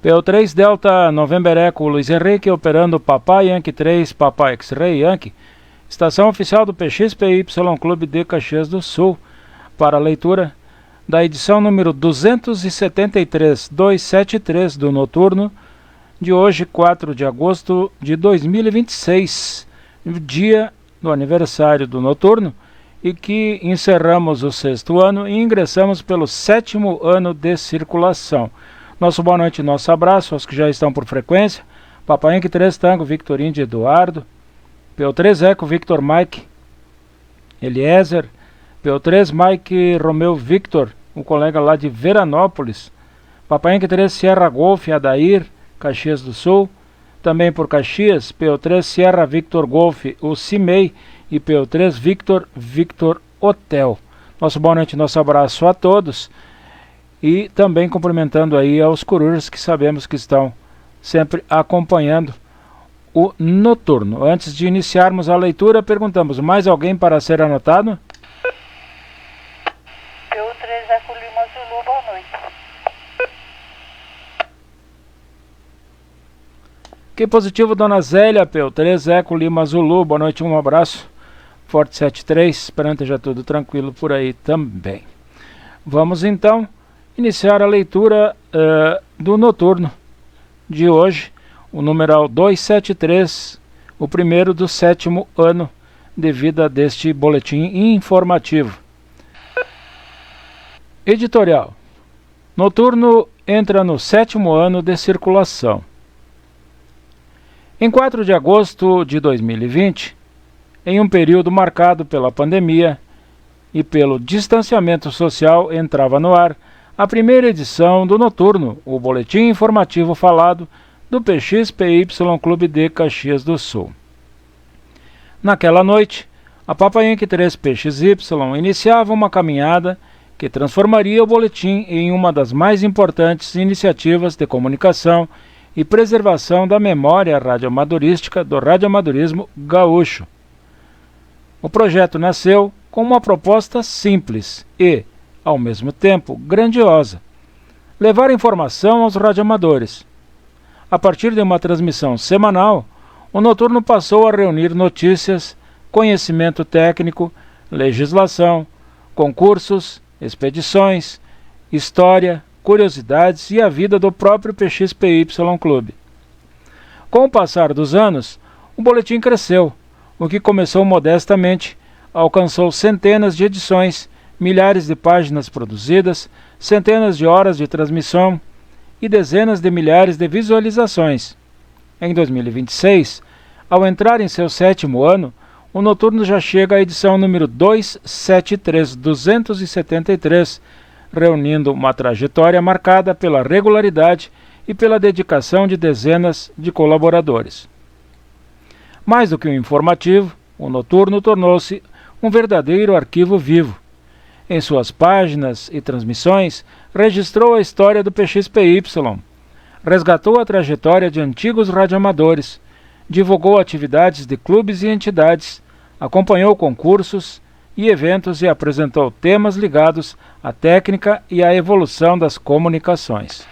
PO3 Delta November Eco Luiz Henrique operando Papai Yankee 3 Papai X-Ray Yankee, estação oficial do PXPY Clube de Caxias do Sul, para a leitura da edição número 273 do Noturno de hoje, 4 de agosto de 2026, dia do aniversário do Noturno, e que encerramos o 6º ano e ingressamos pelo 7º ano de circulação. Nosso boa noite, nosso abraço aos que já estão por frequência. Papai Yankee 3 Tango, Victor Indy Eduardo. PO3 Eco, Victor Mike Eliezer. PO3 Mike Romeu Victor, um colega lá de Veranópolis. Papai Yankee 3 Sierra Golf, Adair, Caxias do Sul. Também por Caxias, PO3 Sierra Victor Golf, o Cimei. E PO3 Victor Hotel. Nosso boa noite, nosso abraço a todos. E também cumprimentando aí aos corujas que sabemos que estão sempre acompanhando o Noturno. Antes de iniciarmos a leitura, perguntamos: mais alguém para ser anotado? PO3 Eco Lima Zulu, boa noite. Que positivo, dona Zélia, PO3 Eco Lima Zulu, boa noite, um abraço. Forte 73, esperando que esteja tudo tranquilo por aí também. Vamos então iniciar a leitura do Noturno de hoje, o numeral 273, o primeiro do 7º ano de vida deste boletim informativo. Editorial. Noturno entra no 7º ano de circulação. Em 4 de agosto de 2020, em um período marcado pela pandemia e pelo distanciamento social, entrava no ar a primeira edição do Noturno, o boletim informativo falado do PXPY Clube de Caxias do Sul. Naquela noite, a Papai Yankee 3 PXY iniciava uma caminhada que transformaria o boletim em uma das mais importantes iniciativas de comunicação e preservação da memória radioamadorística do radioamadorismo gaúcho. O projeto nasceu com uma proposta simples e, ao mesmo tempo, grandiosa: levar informação aos radioamadores. A partir de uma transmissão semanal, o Noturno passou a reunir notícias, conhecimento técnico, legislação, concursos, expedições, história, curiosidades e a vida do próprio PXPY Clube. Com o passar dos anos, o boletim cresceu, o que começou modestamente, alcançou centenas de edições, milhares de páginas produzidas, centenas de horas de transmissão e dezenas de milhares de visualizações. Em 2026, ao entrar em seu 7º ano, o Noturno já chega à edição número 273, reunindo uma trajetória marcada pela regularidade e pela dedicação de dezenas de colaboradores. Mais do que um informativo, o Noturno tornou-se um verdadeiro arquivo vivo. Em suas páginas e transmissões, registrou a história do PXPY, resgatou a trajetória de antigos radioamadores, divulgou atividades de clubes e entidades, acompanhou concursos e eventos e apresentou temas ligados à técnica e à evolução das comunicações.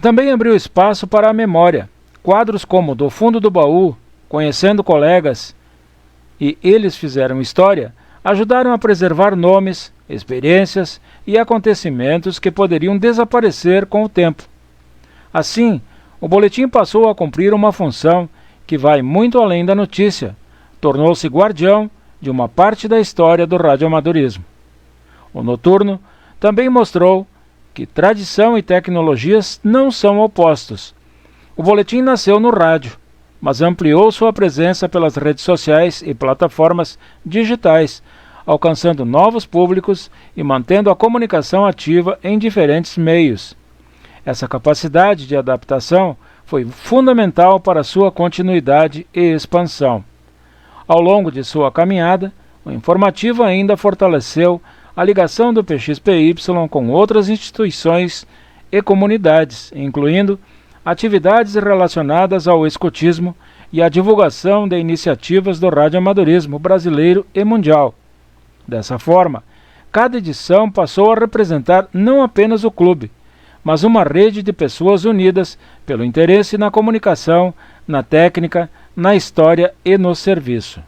Também abriu espaço para a memória. Quadros como Do Fundo do Baú, Conhecendo Colegas e Eles Fizeram História ajudaram a preservar nomes, experiências e acontecimentos que poderiam desaparecer com o tempo. Assim, o boletim passou a cumprir uma função que vai muito além da notícia, tornou-se guardião de uma parte da história do radioamadorismo. O Noturno também mostrou que tradição e tecnologias não são opostos. O boletim nasceu no rádio, mas ampliou sua presença pelas redes sociais e plataformas digitais, alcançando novos públicos e mantendo a comunicação ativa em diferentes meios. Essa capacidade de adaptação foi fundamental para sua continuidade e expansão. Ao longo de sua caminhada, o informativo ainda fortaleceu a ligação do PXPY com outras instituições e comunidades, incluindo atividades relacionadas ao escotismo e a divulgação de iniciativas do radioamadorismo brasileiro e mundial. Dessa forma, cada edição passou a representar não apenas o clube, mas uma rede de pessoas unidas pelo interesse na comunicação, na técnica, na história e no serviço.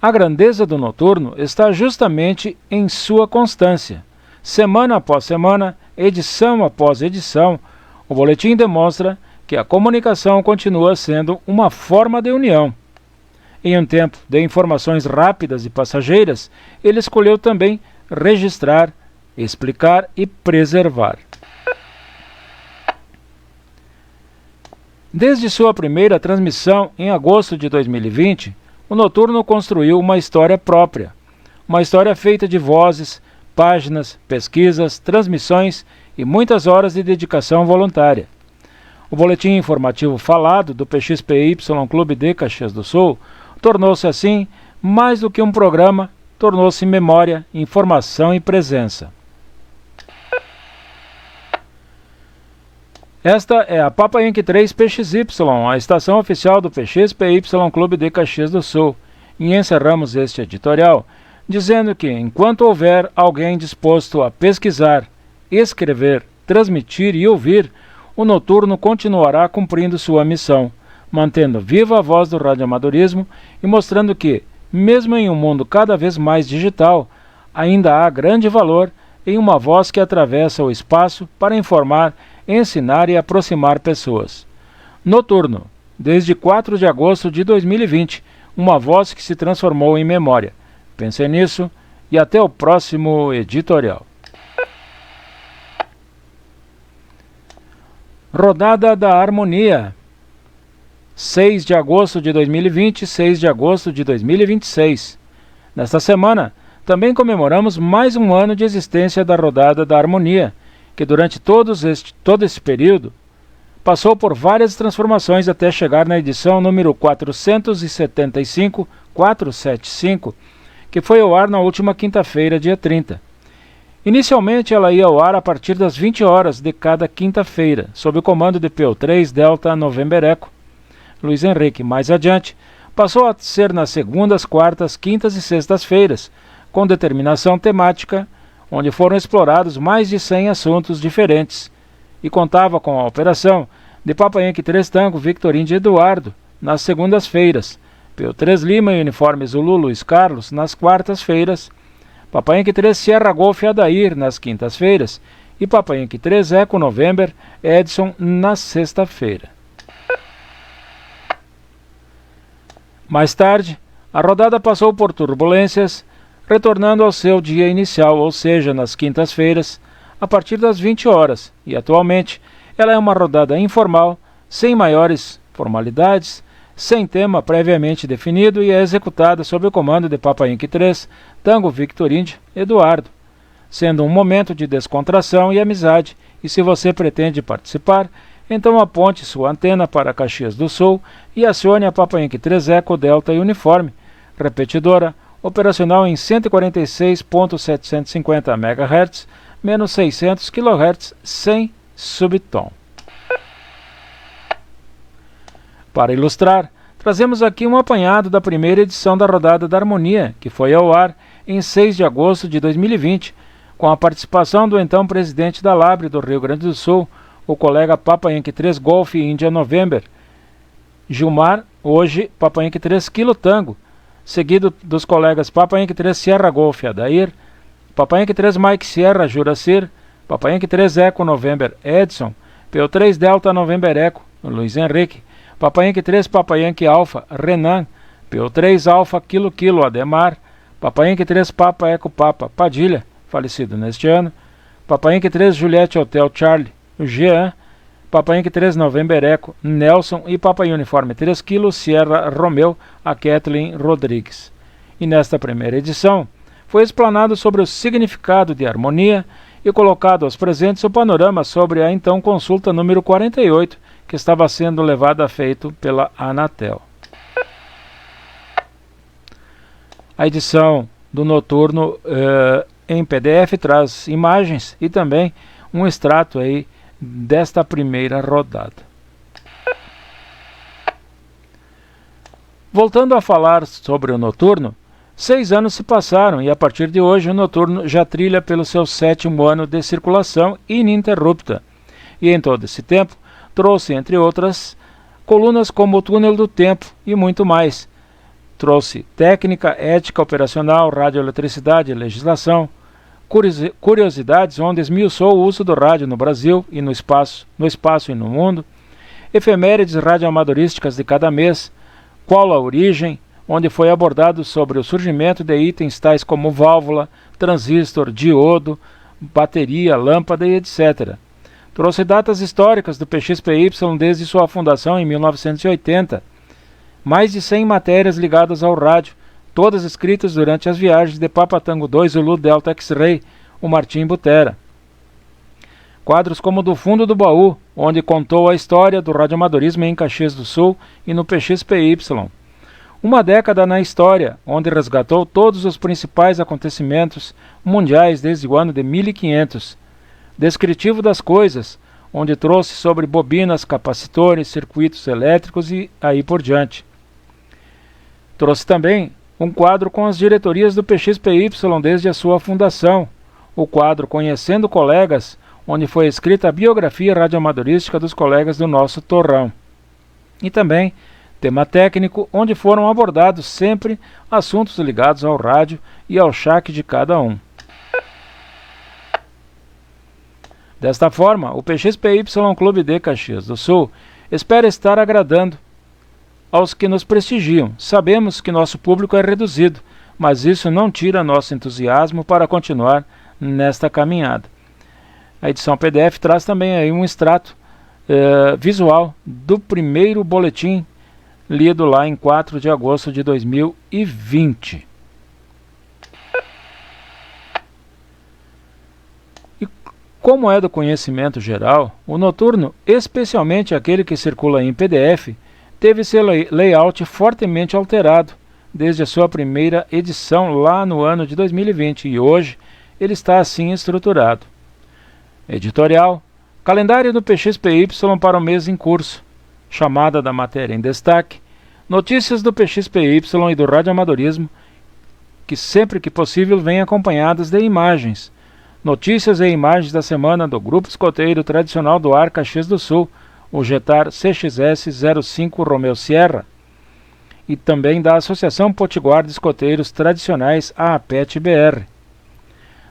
A grandeza do noturno está justamente em sua constância. Semana após semana, edição após edição, o boletim demonstra que a comunicação continua sendo uma forma de união. Em um tempo de informações rápidas e passageiras, ele escolheu também registrar, explicar e preservar. Desde sua primeira transmissão em agosto de 2020, o Noturno construiu uma história própria, uma história feita de vozes, páginas, pesquisas, transmissões e muitas horas de dedicação voluntária. O boletim informativo falado do PXPY Clube de Caxias do Sul tornou-se assim mais do que um programa, tornou-se memória, informação e presença. Esta é a Papa Inc. 3 PXY, a estação oficial do PXPY Clube de Caxias do Sul, e encerramos este editorial dizendo que, enquanto houver alguém disposto a pesquisar, escrever, transmitir e ouvir, o Noturno continuará cumprindo sua missão, mantendo viva a voz do radioamadorismo e mostrando que, mesmo em um mundo cada vez mais digital, ainda há grande valor em uma voz que atravessa o espaço para informar, ensinar e aproximar pessoas. Noturno, desde 4 de agosto de 2020, uma voz que se transformou em memória. Pense nisso e até o próximo editorial. Rodada da Harmonia, 6 de agosto de 2020, 6 de agosto de 2026. Nesta semana, também comemoramos mais um ano de existência da Rodada da Harmonia, que durante todo esse período passou por várias transformações até chegar na edição número 475, que foi ao ar na última quinta-feira, dia 30. Inicialmente ela ia ao ar a partir das 20 horas de cada quinta-feira, sob o comando de PO3 Delta November Echo. Luiz Henrique, mais adiante, passou a ser nas segundas, quartas, quintas e sextas-feiras, com determinação temática, onde foram explorados mais de 100 assuntos diferentes, e contava com a operação de Papa Inc. 3 Tango Victor Indy Eduardo, nas segundas-feiras, PO3 Lima e Uniforme Zulu Luiz Carlos, nas quartas-feiras, Papa Inc. 3 Sierra Golf Adair, nas quintas-feiras, e Papa Inc. 3 Eco November Edson, na sexta-feira. Mais tarde, a rodada passou por turbulências, retornando ao seu dia inicial, ou seja, nas quintas-feiras, a partir das 20 horas, e atualmente ela é uma rodada informal, sem maiores formalidades, sem tema previamente definido e é executada sob o comando de Papa Inc. 3, Tango Victor Indy Eduardo, sendo um momento de descontração e amizade, e se você pretende participar, então aponte sua antena para Caxias do Sul e acione a Papa Inc. 3 Eco Delta e Uniforme, repetidora, operacional em 146.750 MHz, menos 600 kHz, sem subtom. Para ilustrar, trazemos aqui um apanhado da primeira edição da Rodada da Harmonia, que foi ao ar em 6 de agosto de 2020, com a participação do então presidente da Labre do Rio Grande do Sul, o colega Papa Inc. 3 Golf India November, Gilmar, hoje Papa Inc. 3 Kilo Tango, seguido dos colegas Papa Inc. 3 Sierra Golf Adair, Papa Inc. 3 Mike Sierra Juracir, Papa Inc. 3 Eco November Edson, PO3 Delta November Eco Luiz Henrique, Papa Inc. 3 Papa Inc. Alpha Renan, PO3 Alpha Kilo Kilo Ademar, Papa Inc. 3 Papa Eco Papa Padilha, falecido neste ano, Papa Inc. 3 Juliette Hotel Charlie Jean, Papa Inc. 3 November Eco Nelson e Papa Uniforme 3 Kilo Sierra Romeu a Kathleen Rodrigues. E nesta primeira edição foi explanado sobre o significado de harmonia e colocado aos presentes o panorama sobre a então consulta número 48 que estava sendo levada a feito pela Anatel. A edição do Noturno em PDF traz imagens e também um extrato aí desta primeira rodada. Voltando a falar sobre o Noturno, 6 anos se passaram e a partir de hoje o noturno já trilha pelo seu 7º ano de circulação ininterrupta. E em todo esse tempo trouxe, entre outras, colunas como o Túnel do Tempo e muito mais. Trouxe técnica, ética operacional, radioeletricidade, legislação, curiosidades onde esmiuçou o uso do rádio no Brasil e no espaço e no mundo, efemérides radioamadorísticas de cada mês, qual a origem, onde foi abordado sobre o surgimento de itens tais como válvula, transistor, diodo, bateria, lâmpada e etc. Trouxe datas históricas do PXPY desde sua fundação em 1980, mais de 100 matérias ligadas ao rádio, todas escritas durante as viagens de Papa Tango 2 Zulu Delta X-Ray, o Martim Butera. Quadros como Do Fundo do Baú, onde contou a história do radioamadorismo em Caxias do Sul e no PXPY. Uma década na história, onde resgatou todos os principais acontecimentos mundiais desde o ano de 1500. Descritivo das coisas, onde trouxe sobre bobinas, capacitores, circuitos elétricos e aí por diante. Trouxe também um quadro com as diretorias do PXPY desde a sua fundação, o quadro Conhecendo Colegas, onde foi escrita a biografia radioamadorística dos colegas do nosso torrão. E também tema técnico, onde foram abordados sempre assuntos ligados ao rádio e ao chaque de cada um. Desta forma, o PXPY Clube de Caxias do Sul espera estar agradando aos que nos prestigiam. Sabemos que nosso público é reduzido, mas isso não tira nosso entusiasmo para continuar nesta caminhada. A edição PDF traz também aí um extrato visual do primeiro boletim lido lá em 4 de agosto de 2020. E como é do conhecimento geral, o noturno, especialmente aquele que circula em PDF, teve seu layout fortemente alterado desde a sua primeira edição lá no ano de 2020 e hoje ele está assim estruturado. Editorial: calendário do PXPY para o mês em curso, chamada da matéria em destaque, notícias do PXPY e do radioamadorismo, que sempre que possível vêm acompanhadas de imagens, notícias e imagens da semana do Grupo Escoteiro Tradicional do Ar Caxias do Sul, o Getar CXS 05 Romeu Sierra, e também da Associação Potiguar de Escoteiros Tradicionais, a APET-BR.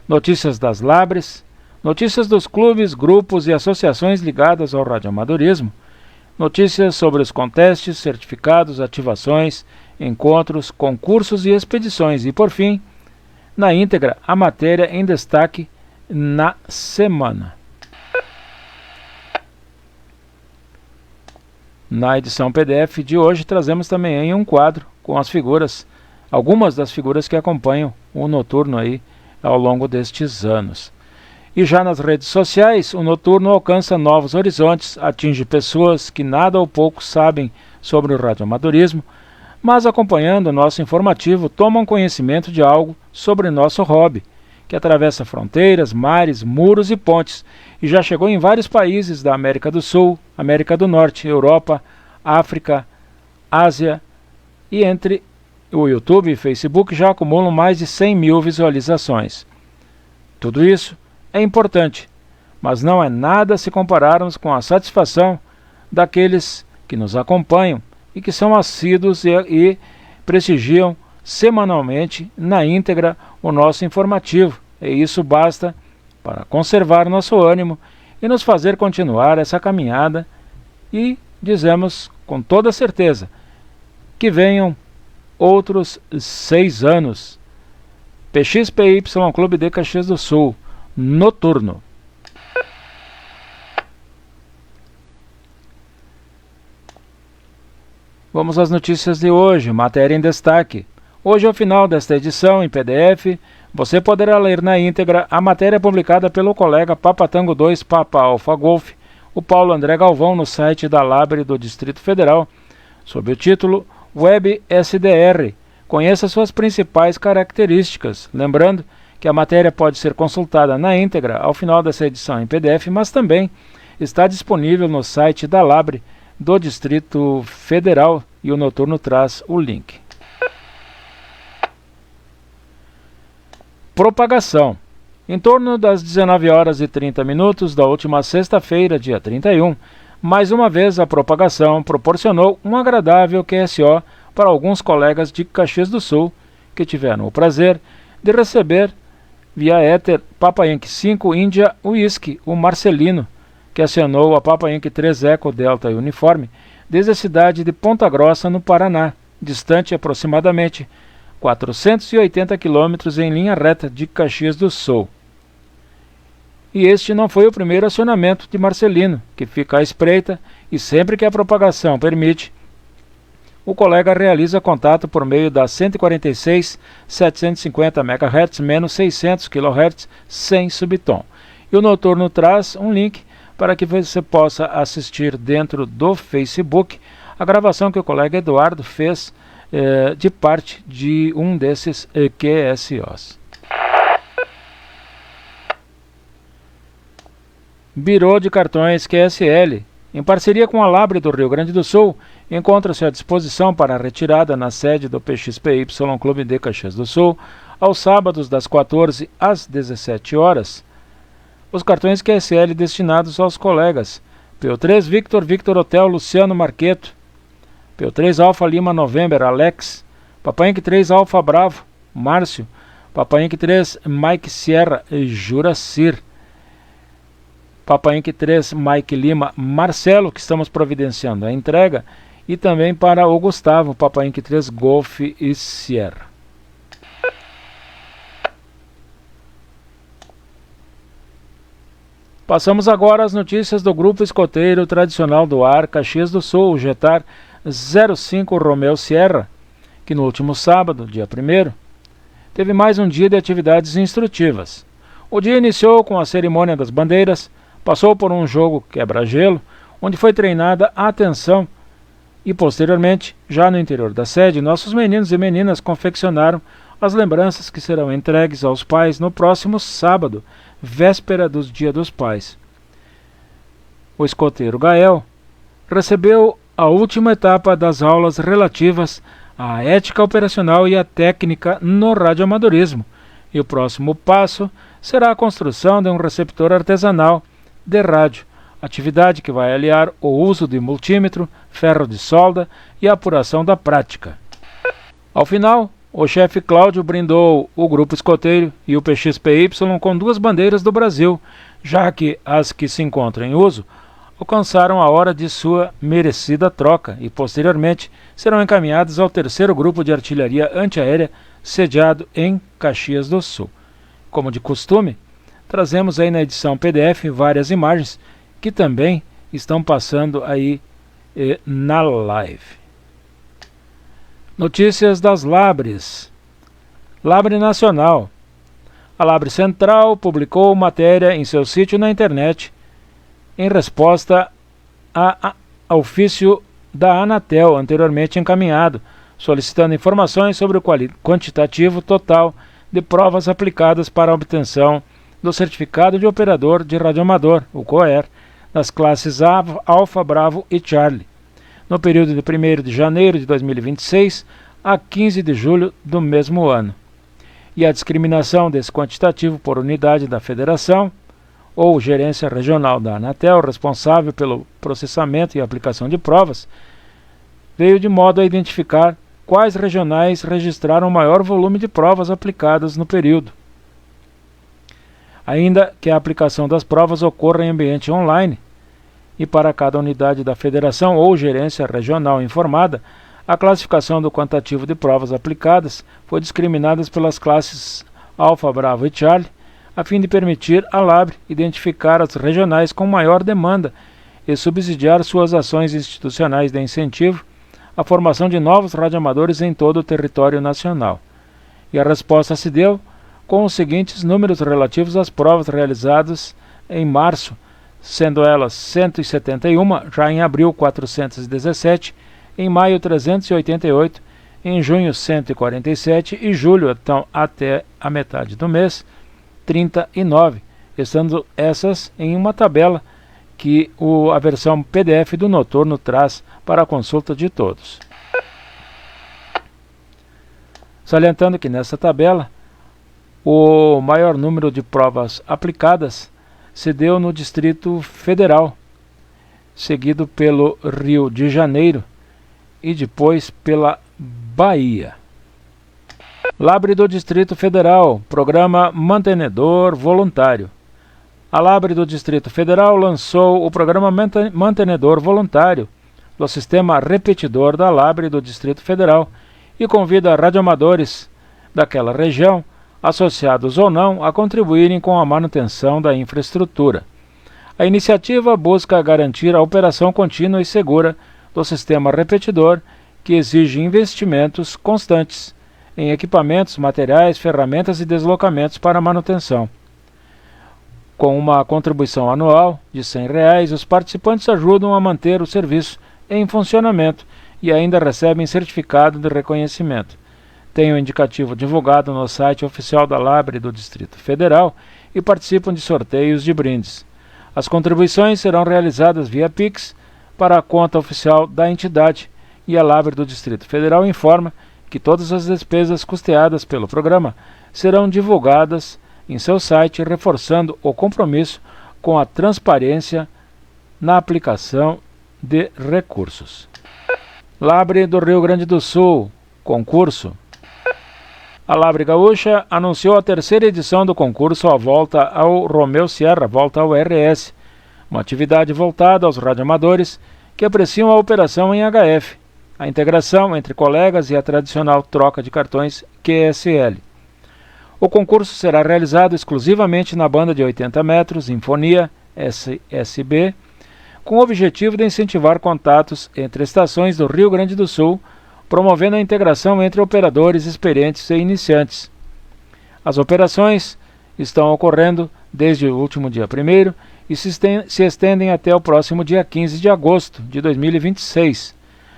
Notícias das Labres, notícias dos clubes, grupos e associações ligadas ao radioamadorismo, notícias sobre os contestes, certificados, ativações, encontros, concursos e expedições e, por fim, na íntegra, a matéria em destaque na semana. Na edição PDF de hoje trazemos também aí um quadro com as figuras, algumas das figuras que acompanham o noturno aí ao longo destes anos. E já nas redes sociais, o noturno alcança novos horizontes, atinge pessoas que nada ou pouco sabem sobre o radioamadorismo, mas acompanhando o nosso informativo tomam conhecimento de algo sobre nosso hobby, que atravessa fronteiras, mares, muros e pontes, e já chegou em vários países da América do Sul, América do Norte, Europa, África, Ásia, e entre o YouTube e Facebook já acumulam mais de 100 mil visualizações. Tudo isso é importante, mas não é nada se compararmos com a satisfação daqueles que nos acompanham e que são assíduos e prestigiam semanalmente na íntegra o nosso informativo, e isso basta para conservar nosso ânimo e nos fazer continuar essa caminhada, e dizemos com toda certeza que venham outros 6 anos. PXPY Clube de Caxias do Sul, noturno. Vamos às notícias de hoje, matéria em destaque. Hoje, ao final desta edição em PDF, você poderá ler na íntegra a matéria publicada pelo colega Papa Tango 2 Papa Alfa Golf, o Paulo André Galvão, no site da Labre do Distrito Federal, sob o título Web SDR. Conheça suas principais características, lembrando que a matéria pode ser consultada na íntegra ao final dessa edição em PDF, mas também está disponível no site da Labre do Distrito Federal, e o noturno traz o link. Propagação. Em torno das 19 horas e 30 minutos da última sexta-feira, dia 31, mais uma vez a propagação proporcionou um agradável QSO para alguns colegas de Caxias do Sul, que tiveram o prazer de receber via éter Papa Yankee 5 Índia Whisky, o Marcelino, que acionou a Papa Yankee 3 Eco Delta Uniforme desde a cidade de Ponta Grossa, no Paraná, distante aproximadamente 480 quilômetros em linha reta de Caxias do Sul. E este não foi o primeiro acionamento de Marcelino, que fica à espreita e sempre que a propagação permite, o colega realiza contato por meio da 146.750 MHz menos 600 kHz sem subtom. E o Noturno traz um link para que você possa assistir dentro do Facebook a gravação que o colega Eduardo fez de parte de um desses QSOs. Birô de Cartões QSL, em parceria com a Labre do Rio Grande do Sul, encontra-se à disposição para a retirada na sede do PXPY Clube de Caxias do Sul, aos sábados das 14 às 17 horas, os cartões QSL destinados aos colegas PO3 Victor Hotel Luciano Marqueto, PO3 Alfa Lima November Alex, Papa Yankee 3 Alfa Bravo Márcio, Papa Yankee 3 Mike Sierra Juracir, Papa Yankee 3 Mike Lima Marcelo, que estamos providenciando a entrega, e também para o Gustavo, Papa Yankee 3 Golf e Sierra. Passamos agora às notícias do grupo escoteiro tradicional do ar Caxias do Sul, o Jetar 05 Romeu Sierra, que no último sábado, dia 1º, teve mais um dia de atividades instrutivas. O dia iniciou com a cerimônia das bandeiras, passou por um jogo quebra-gelo, onde foi treinada a atenção e, posteriormente, já no interior da sede, nossos meninos e meninas confeccionaram as lembranças que serão entregues aos pais no próximo sábado, véspera do Dia dos Pais. O escoteiro Gael recebeu a última etapa das aulas relativas à ética operacional e à técnica no radioamadorismo, e o próximo passo será a construção de um receptor artesanal de rádio, atividade que vai aliar o uso de multímetro, ferro de solda e a apuração da prática. Ao final, o chefe Cláudio brindou o grupo escoteiro e o PXPY com 2 bandeiras do Brasil, já que as que se encontram em uso alcançaram a hora de sua merecida troca e posteriormente serão encaminhadas ao 3º Grupo de Artilharia Antiaérea sediado em Caxias do Sul. Como de costume, trazemos aí na edição PDF várias imagens que também estão passando aí na live. Notícias das Labres. Labre Nacional. A Labre Central publicou matéria em seu sítio na internet em resposta a ofício da Anatel anteriormente encaminhado, solicitando informações sobre o quantitativo total de provas aplicadas para a obtenção do Certificado de Operador de Radioamador, o COER, das classes Alfa, Bravo e Charlie, no período de 1º de janeiro de 2026 a 15 de julho do mesmo ano. E a discriminação desse quantitativo por unidade da Federação ou gerência regional da Anatel, responsável pelo processamento e aplicação de provas, veio de modo a identificar quais regionais registraram o maior volume de provas aplicadas no período. Ainda que a aplicação das provas ocorra em ambiente online, e para cada unidade da federação ou gerência regional informada, a classificação do quantitativo de provas aplicadas foi discriminada pelas classes Alfa, Bravo e Charlie, a fim de permitir à Labre identificar as regionais com maior demanda e subsidiar suas ações institucionais de incentivo à formação de novos radioamadores em todo o território nacional. E a resposta se deu com os seguintes números relativos às provas realizadas em março, sendo elas 171, já em abril 417, em maio 388, em junho 147 e julho, então até a metade do mês, 39, estando essas em uma tabela que a versão PDF do Noturno traz para a consulta de todos. Salientando que nessa tabela O maior número de provas aplicadas se deu no Distrito Federal, seguido pelo Rio de Janeiro e depois pela Bahia. Labre do Distrito Federal, Programa Mantenedor Voluntário. A Labre do Distrito Federal lançou o Programa Mantenedor Voluntário do Sistema Repetidor da Labre do Distrito Federal e convida radioamadores daquela região, associados ou não, a contribuírem com a manutenção da infraestrutura. A iniciativa busca garantir a operação contínua e segura do sistema repetidor, que exige investimentos constantes em equipamentos, materiais, ferramentas e deslocamentos para manutenção. Com uma contribuição anual de R$ 100, os participantes ajudam a manter o serviço em funcionamento e ainda recebem certificado de reconhecimento. Tem o indicativo divulgado no site oficial da Labre do Distrito Federal e participam de sorteios de brindes. As contribuições serão realizadas via Pix para a conta oficial da entidade e a Labre do Distrito Federal informa que todas as despesas custeadas pelo programa serão divulgadas em seu site, reforçando o compromisso com a transparência na aplicação de recursos. Labre do Rio Grande do Sul, concurso. A Labre Gaúcha anunciou a terceira edição do concurso A Volta ao Romeu Sierra, Volta ao RS, uma atividade voltada aos radioamadores que apreciam a operação em HF, a integração entre colegas e a tradicional troca de cartões QSL. O concurso será realizado exclusivamente na banda de 80 metros, Infonia SSB, com o objetivo de incentivar contatos entre estações do Rio Grande do Sul, promovendo a integração entre operadores experientes e iniciantes. As operações estão ocorrendo desde o último dia 1º e se estendem até o próximo dia 15 de agosto de 2026.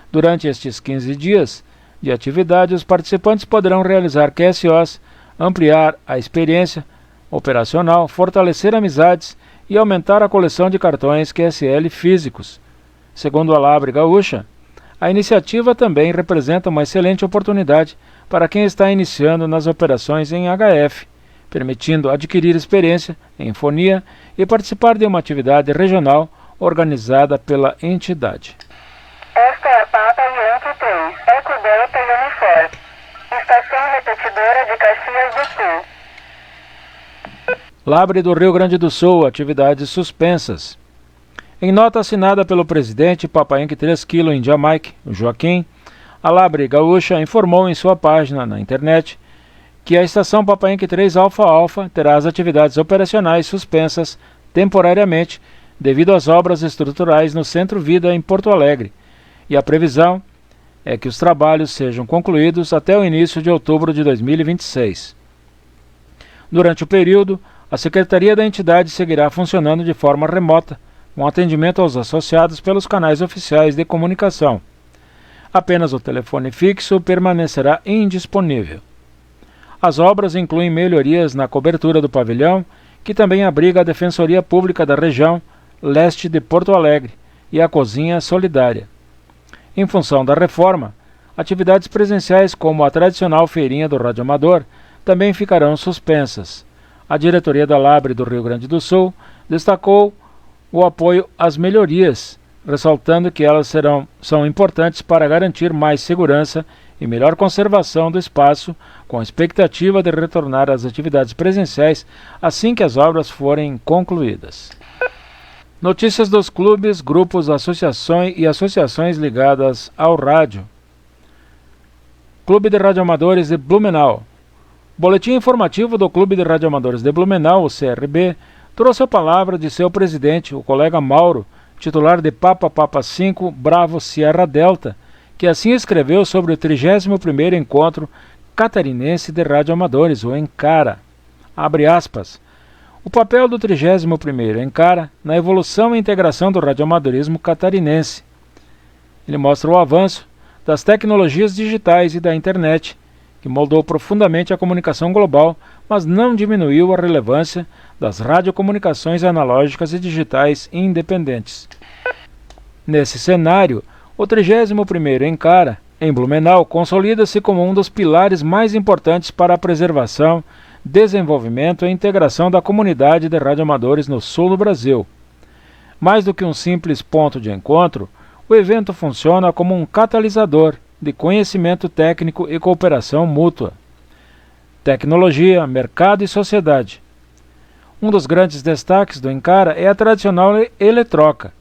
Durante estes 15 dias de atividade, os participantes poderão realizar QSOs, ampliar a experiência operacional, fortalecer amizades e aumentar a coleção de cartões QSL físicos. Segundo a Labre Gaúcha, a iniciativa também representa uma excelente oportunidade para quem está iniciando nas operações em HF, permitindo adquirir experiência em infonia e participar de uma atividade regional organizada pela entidade. Esta é a Papa Yankee 3, Eco Delta Uniforme, estação repetidora de Caxias do Sul. Labre do Rio Grande do Sul, atividades suspensas. Em nota assinada pelo presidente Papa Yankee 3 Kilo em Jamaica, Joaquim, a Labre Gaúcha informou em sua página na internet que a estação Papa Yankee 3 Alfa Alfa terá as atividades operacionais suspensas temporariamente devido às obras estruturais no Centro Vida em Porto Alegre, e a previsão é que os trabalhos sejam concluídos até o início de outubro de 2026. Durante o período, a Secretaria da entidade seguirá funcionando de forma remota, com atendimento aos associados pelos canais oficiais de comunicação. Apenas o telefone fixo permanecerá indisponível. As obras incluem melhorias na cobertura do pavilhão, que também abriga a Defensoria Pública da região leste de Porto Alegre e a Cozinha Solidária. Em função da reforma, atividades presenciais como a tradicional feirinha do radioamador também ficarão suspensas. A diretoria da Labre do Rio Grande do Sul destacou o apoio às melhorias, ressaltando que elas são importantes para garantir mais segurança e melhor conservação do espaço, com a expectativa de retornar às atividades presenciais assim que as obras forem concluídas. Notícias dos clubes, grupos, associações e associações ligadas ao rádio. Clube de Radioamadores de Blumenau. Boletim informativo do Clube de Radioamadores de Blumenau, o CRB, trouxe a palavra de seu presidente, o colega Mauro, titular de Papa 5 Bravo Sierra Delta, que assim escreveu sobre o 31º Encontro Catarinense de Radioamadores, o ENCARA. Abre aspas. O papel do 31º ENCARA na evolução e integração do radioamadorismo catarinense. Ele mostra o avanço das tecnologias digitais e da internet, que moldou profundamente a comunicação global, mas não diminuiu a relevância das radiocomunicações analógicas e digitais independentes. Nesse cenário, o 31º ENCARA, em Blumenau, consolida-se como um dos pilares mais importantes para a preservação desenvolvimento e integração da comunidade de radioamadores no sul do Brasil. Mais do que um simples ponto de encontro, o evento funciona como um catalisador de conhecimento técnico e cooperação mútua. Tecnologia, mercado e sociedade. Um dos grandes destaques do Encara é a tradicional Eletroca,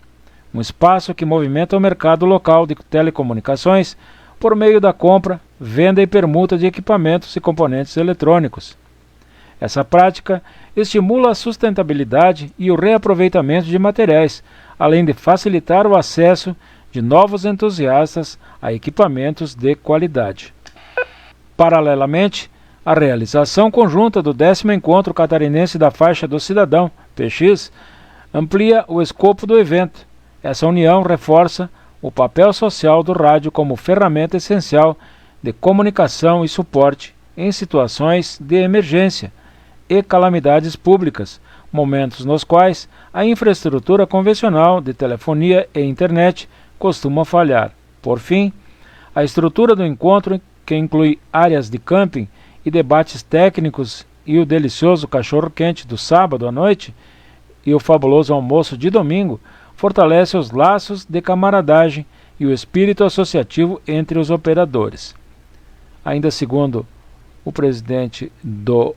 um espaço que movimenta o mercado local de telecomunicações por meio da compra, venda e permuta de equipamentos e componentes eletrônicos. Essa prática estimula a sustentabilidade e o reaproveitamento de materiais, além de facilitar o acesso de novos entusiastas a equipamentos de qualidade. Paralelamente, a realização conjunta do 10º Encontro Catarinense da Faixa do Cidadão, PX, amplia o escopo do evento. Essa união reforça o papel social do rádio como ferramenta essencial de comunicação e suporte em situações de emergência e calamidades públicas, momentos nos quais a infraestrutura convencional de telefonia e internet costuma falhar. Por fim, a estrutura do encontro, que inclui áreas de camping e debates técnicos e o delicioso cachorro-quente do sábado à noite e o fabuloso almoço de domingo, fortalece os laços de camaradagem e o espírito associativo entre os operadores. Ainda segundo o presidente do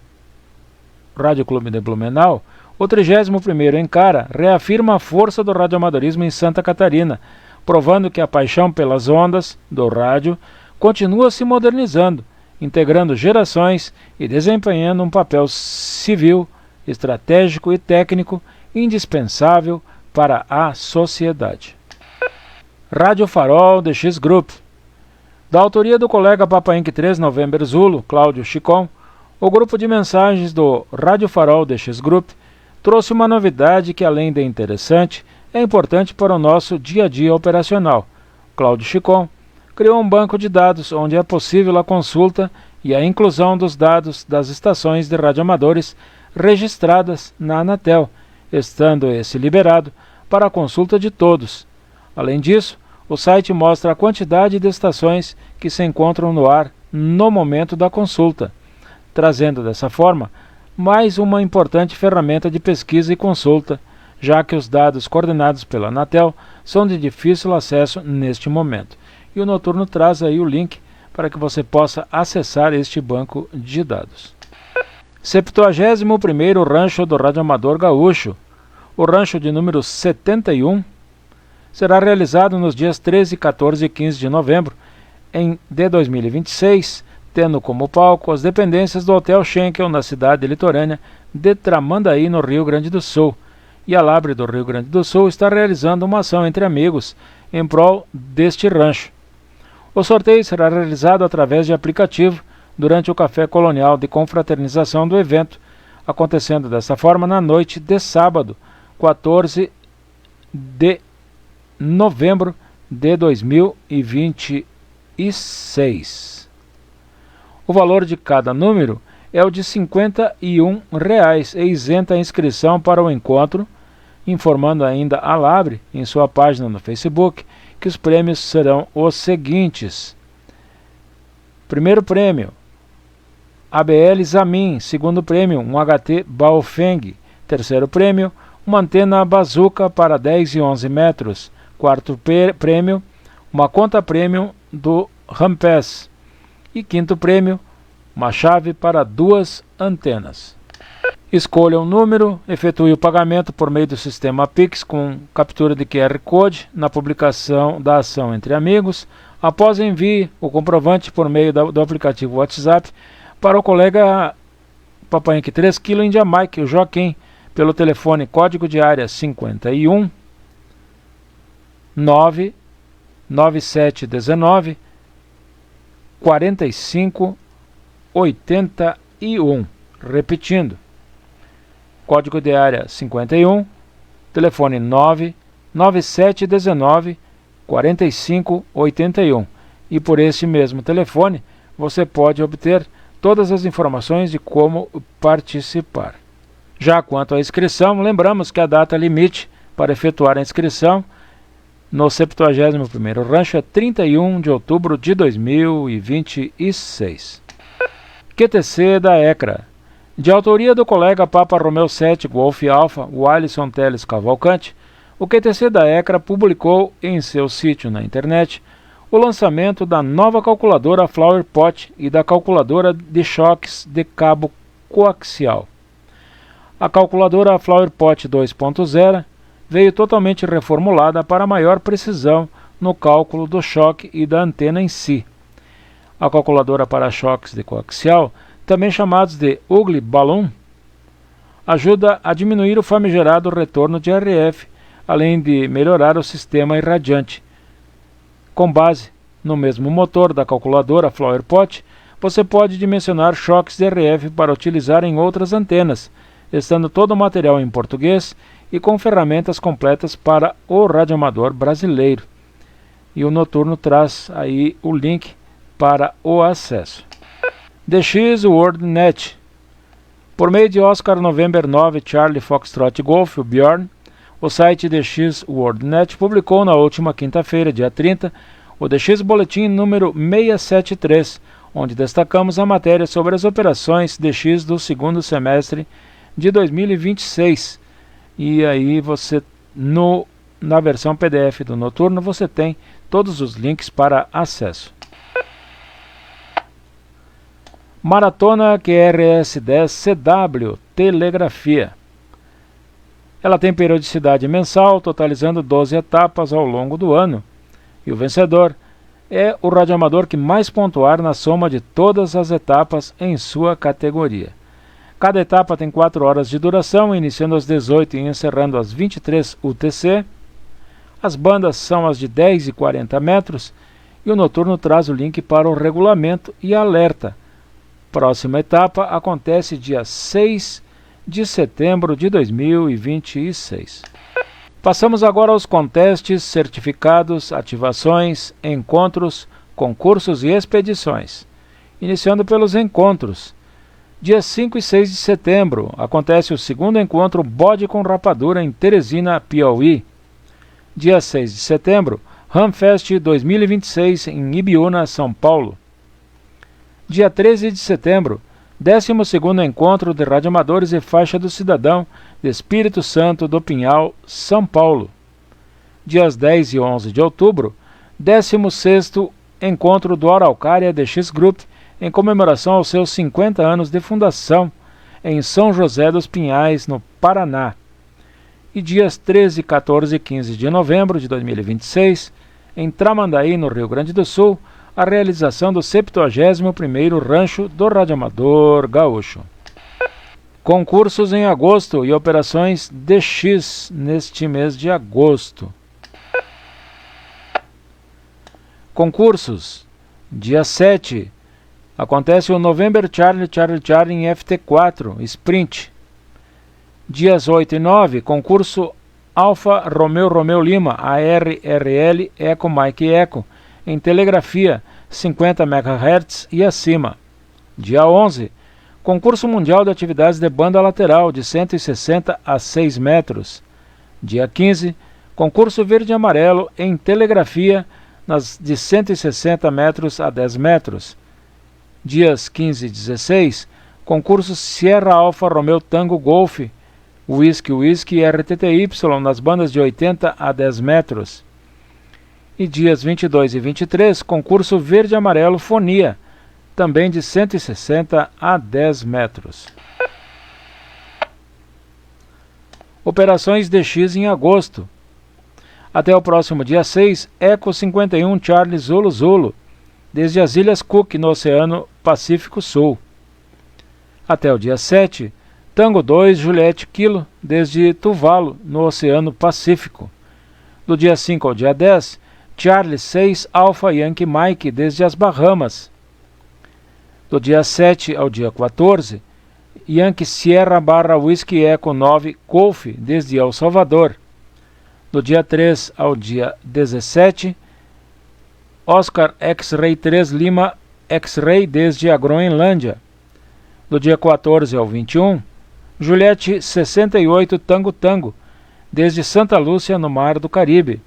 Rádio Clube de Blumenau, o 31º Encara reafirma a força do radioamadorismo em Santa Catarina, provando que a paixão pelas ondas do rádio continua se modernizando, integrando gerações e desempenhando um papel civil, estratégico e técnico indispensável para a sociedade. Rádio Farol DX Group. Da autoria do colega Papa Inc. 3 November Zulu, Cláudio Chicon, o grupo de mensagens do Rádio Farol DX Group trouxe uma novidade que, além de interessante, é importante para o nosso dia a dia operacional. Cláudio Chicon criou um banco de dados onde é possível a consulta e a inclusão dos dados das estações de radioamadores registradas na Anatel, estando esse liberado para a consulta de todos. Além disso, o site mostra a quantidade de estações que se encontram no ar no momento da consulta, trazendo dessa forma mais uma importante ferramenta de pesquisa e consulta, já que os dados coordenados pela Anatel são de difícil acesso neste momento. E o Noturno traz aí o link para que você possa acessar este banco de dados. 71º Rancho do Radioamador Gaúcho. O rancho de número 71 será realizado nos dias 13, 14 e 15 de novembro de 2026, tendo como palco as dependências do Hotel Schenkel na cidade litorânea de Tramandaí, no Rio Grande do Sul. E a Labre do Rio Grande do Sul está realizando uma ação entre amigos em prol deste rancho. O sorteio será realizado através de aplicativo durante o café colonial de confraternização do evento, acontecendo dessa forma na noite de sábado, 14 de novembro de 2026. O valor de cada número é o de R$ 51 e isenta a inscrição para o encontro, informando ainda a Labre em sua página no Facebook que os prêmios serão os seguintes: primeiro prêmio, ABL Zamin. Segundo prêmio, um HT Baofeng. Terceiro prêmio, uma antena Bazooka para 10 e 11 metros. Quarto prêmio, uma conta premium do Rampes. E quinto prêmio, uma chave para 2 antenas. Escolha um número, efetue o pagamento por meio do sistema Pix com captura de QR Code na publicação da ação entre amigos. Após envie o comprovante por meio do aplicativo WhatsApp para o colega Papai Inc. 3 Kilo India Mike, o Joaquim, pelo telefone código de área 51 99719 4581. Repetindo, código de área 51, telefone 99719 4581. E por esse mesmo telefone você pode obter todas as informações de como participar. Já quanto à inscrição, lembramos que a data limite para efetuar a inscrição no 71º Rancho é 31 de outubro de 2026. QTC da ECRA. De autoria do colega Papa Romeo 7 Golf Alpha, Alisson Teles Cavalcante, o QTC da ECRA publicou em seu sítio na internet o lançamento da nova calculadora Flower Pot e da calculadora de choques de cabo coaxial. A calculadora Flower Pot 2.0 veio totalmente reformulada para maior precisão no cálculo do choque e da antena em si. A calculadora para choques de coaxial, também chamados de Ugly Balloon, ajuda a diminuir o famigerado retorno de RF, além de melhorar o sistema irradiante. Com base no mesmo motor da calculadora Flower Pot, você pode dimensionar choques de RF para utilizar em outras antenas, estando todo o material em português e com ferramentas completas para o radioamador brasileiro. E o Noturno traz aí o link para o acesso. DX WorldNet. Por meio de Oscar November 9 Charlie Foxtrot Golf, o Bjorn, o site DX WorldNet publicou na última quinta-feira, dia 30, o DX Boletim número 673, onde destacamos a matéria sobre as operações DX do segundo semestre de 2026. E aí você, na versão PDF do Noturno, você tem todos os links para acesso. Maratona QRS-10 CW Telegrafia. Ela tem periodicidade mensal, totalizando 12 etapas ao longo do ano. E o vencedor é o radioamador que mais pontuar na soma de todas as etapas em sua categoria. Cada etapa tem 4 horas de duração, iniciando às 18 e encerrando às 23 UTC. As bandas são as de 10 e 40 metros e o Noturno traz o link para o regulamento e alerta. Próxima etapa acontece dia 6 de setembro de 2026. Passamos agora aos contestes, certificados, ativações, encontros, concursos e expedições. Iniciando pelos encontros. Dia 5 e 6 de setembro acontece o segundo encontro Bode com Rapadura em Teresina, Piauí. Dia 6 de setembro, Ramfest 2026 em Ibiúna, São Paulo. Dia 13 de setembro, 12º Encontro de Radioamadores e Faixa do Cidadão de Espírito Santo do Pinhal, São Paulo. Dias 10 e 11 de outubro, 16º Encontro do Araucária DX Group em comemoração aos seus 50 anos de fundação em São José dos Pinhais, no Paraná. E dias 13, 14 e 15 de novembro de 2026, em Tramandaí, no Rio Grande do Sul, a realização do 71º Rancho do Radioamador Gaúcho. Concursos em agosto e operações DX neste mês de agosto. Concursos. Dia 7, acontece o November Charlie Charlie Charlie em FT4, Sprint. Dias 8 e 9, concurso Alfa Romeo Romeo Lima, ARRL Eco Mike Eco, em telegrafia, 50 MHz e acima. Dia 11, concurso mundial de atividades de banda lateral, de 160 a 6 metros. Dia 15, concurso verde e amarelo em telegrafia, de 160 metros a 10 metros. Dias 15 e 16, concurso Sierra Alfa Romeo Tango Golf, Whisky RTTY nas bandas de 80 a 10 metros. E dias 22 e 23, concurso verde e amarelo Fonia, também de 160 a 10 metros. Operações DX em agosto. Até o próximo dia 6, Eco 51 Charlie Zulu Zulu, desde as Ilhas Cook, no Oceano Pacífico Sul. Até o dia 7, Tango 2 Juliette Kilo, desde Tuvalu, no Oceano Pacífico. Do dia 5 ao dia 10, Charlie 6 Alpha Yankee Mike, desde as Bahamas. Do dia 7 ao dia 14, Yankee Sierra barra Whisky Echo 9 Golf, desde El Salvador. Do dia 3 ao dia 17, Oscar X-Ray 3 Lima X-Ray, desde a Groenlândia. Do dia 14 ao 21, Juliette 68 Tango Tango, desde Santa Lúcia, no Mar do Caribe.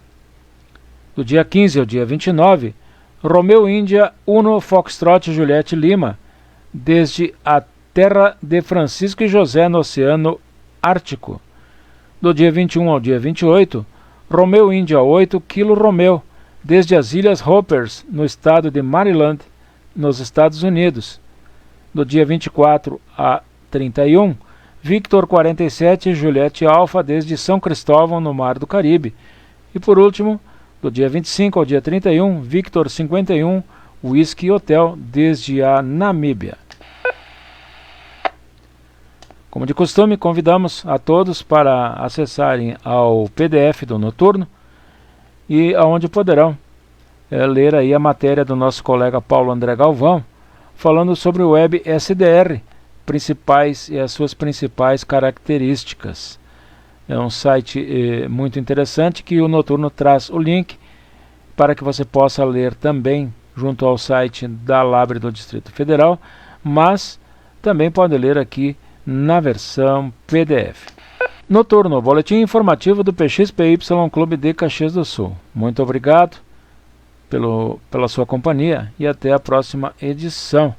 Do dia 15 ao dia 29, Romeo Índia 1 Foxtrot Juliette Lima, desde a terra de Francisco e José no Oceano Ártico. Do dia 21 ao dia 28, Romeo Índia 8, Kilo Romeo, desde as Ilhas Hoppers, no estado de Maryland, nos Estados Unidos. Do dia 24 a 31, Victor 47, Juliette Alpha, desde São Cristóvão, no Mar do Caribe. E por último, do dia 25 ao dia 31, Victor 51, Whisky Hotel, desde a Namíbia. Como de costume, convidamos a todos para acessarem ao PDF do Noturno e aonde poderão ler aí a matéria do nosso colega Paulo André Galvão, falando sobre o Web SDR, principais e as suas principais características. É um site muito interessante que o Noturno traz o link para que você possa ler também junto ao site da Labre do Distrito Federal, mas também pode ler aqui na versão PDF. Noturno, boletim informativo do PXPY Clube de Caxias do Sul. Muito obrigado pela sua companhia e até a próxima edição.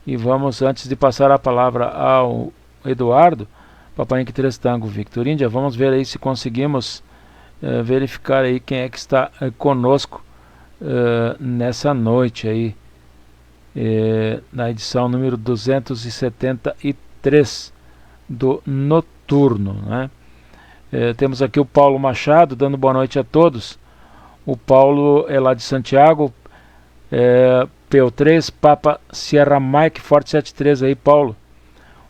E vamos, antes de passar a palavra ao Eduardo, Papai Inc 3 Tango Victor Índia, vamos ver aí se conseguimos verificar aí quem é que está conosco nessa noite aí, na edição número 273 do Noturno, né? Temos aqui o Paulo Machado dando boa noite a todos. O Paulo é lá de Santiago, PO3 Papa Sierra Mike Forte 73 aí, Paulo.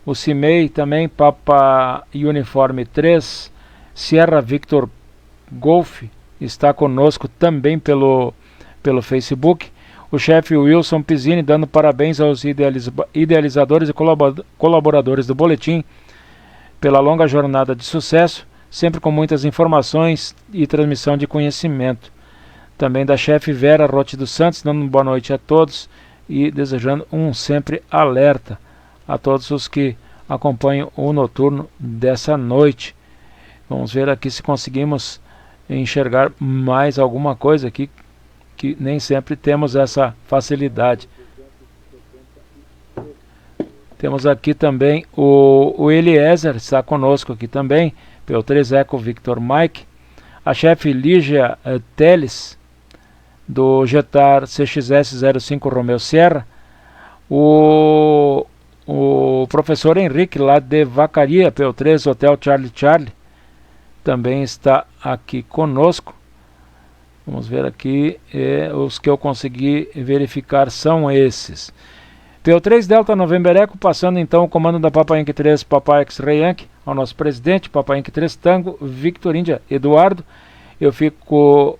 O Cimei também, Papa Uniforme 3 Sierra Victor Golf, está conosco também pelo Facebook. O chefe Wilson Pizzini dando parabéns aos idealizadores e colaboradores do boletim pela longa jornada de sucesso, sempre com muitas informações e transmissão de conhecimento. Também da chefe Vera Rotti dos Santos, dando boa noite a todos e desejando um sempre alerta a todos os que acompanham o Noturno dessa noite. Vamos ver aqui se conseguimos enxergar mais alguma coisa aqui, que nem sempre temos essa facilidade. Temos aqui também o Eliezer, está conosco aqui também, PO3 Eco Victor Mike, a chefe Lígia Teles, do Jetar CXS 05 Romeo Sierra, o professor Henrique, lá de Vacaria, PO3 Hotel Charlie, também está aqui conosco. Vamos ver aqui, os que eu consegui verificar são esses. PO3 Delta November Eco, passando então o comando da Papa Inc 3 Papa X-Ray Yankee ao nosso presidente, Papa Inc 3 Tango Victor Índia Eduardo. Eu fico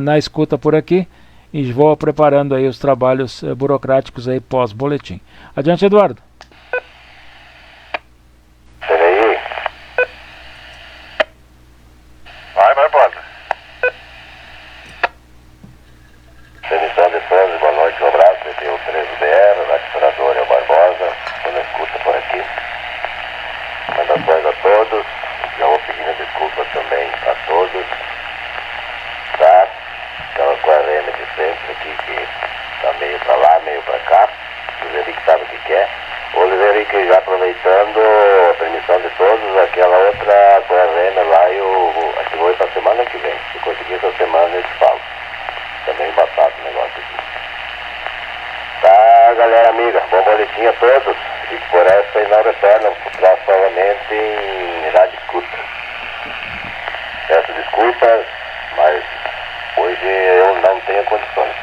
na escuta por aqui e vou preparando aí os trabalhos burocráticos aí pós-boletim. Adiante, Eduardo. Peraí. Vai, Barbosa. Emissão de todos, boa noite, um abraço, aqui o 13BR, o administrador é o Barbosa, estou na escuta por aqui. Saudações a todos, já vou pedindo desculpa também a todos, tá? Aquela quarentena de sempre aqui que tá meio pra lá, meio pra cá, o Zeric sabe o que quer. O Zeric já aproveitando a permissão de todos, aquela outra quarentena lá eu ativou pra semana que vem, se conseguir essa semana eu te falo. Também batata o negócio aqui. Tá, galera amiga, bom boletim a todos. E por essa e não retornam, próximo novamente em rádio escuta. Peço desculpas, mas hoje eu não tenho condições.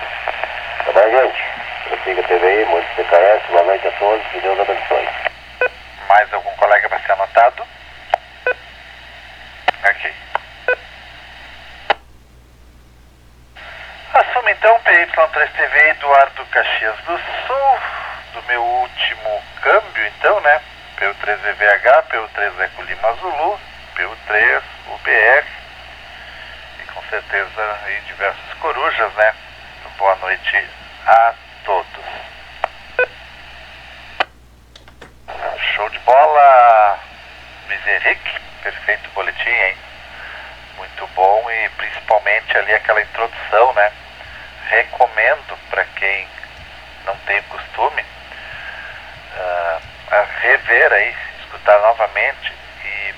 Tá bom, gente? Prossiga a TV aí, muito PKS, boa noite a todos, que Deus abençoe. Mais algum colega para ser anotado? Ok. Assume então PY3TV Eduardo Caxias do Sul, do meu último câmbio então, né? PU3EVH, PU3 Eco Lima Zulu, PU3 UBR e com certeza aí diversas corujas, né? Boa noite a todos. Show de bola, Luiz Henrique, perfeito boletim, hein? Muito bom e principalmente ali aquela introdução, né? Recomendo para quem não tem o costume rever aí, escutar novamente e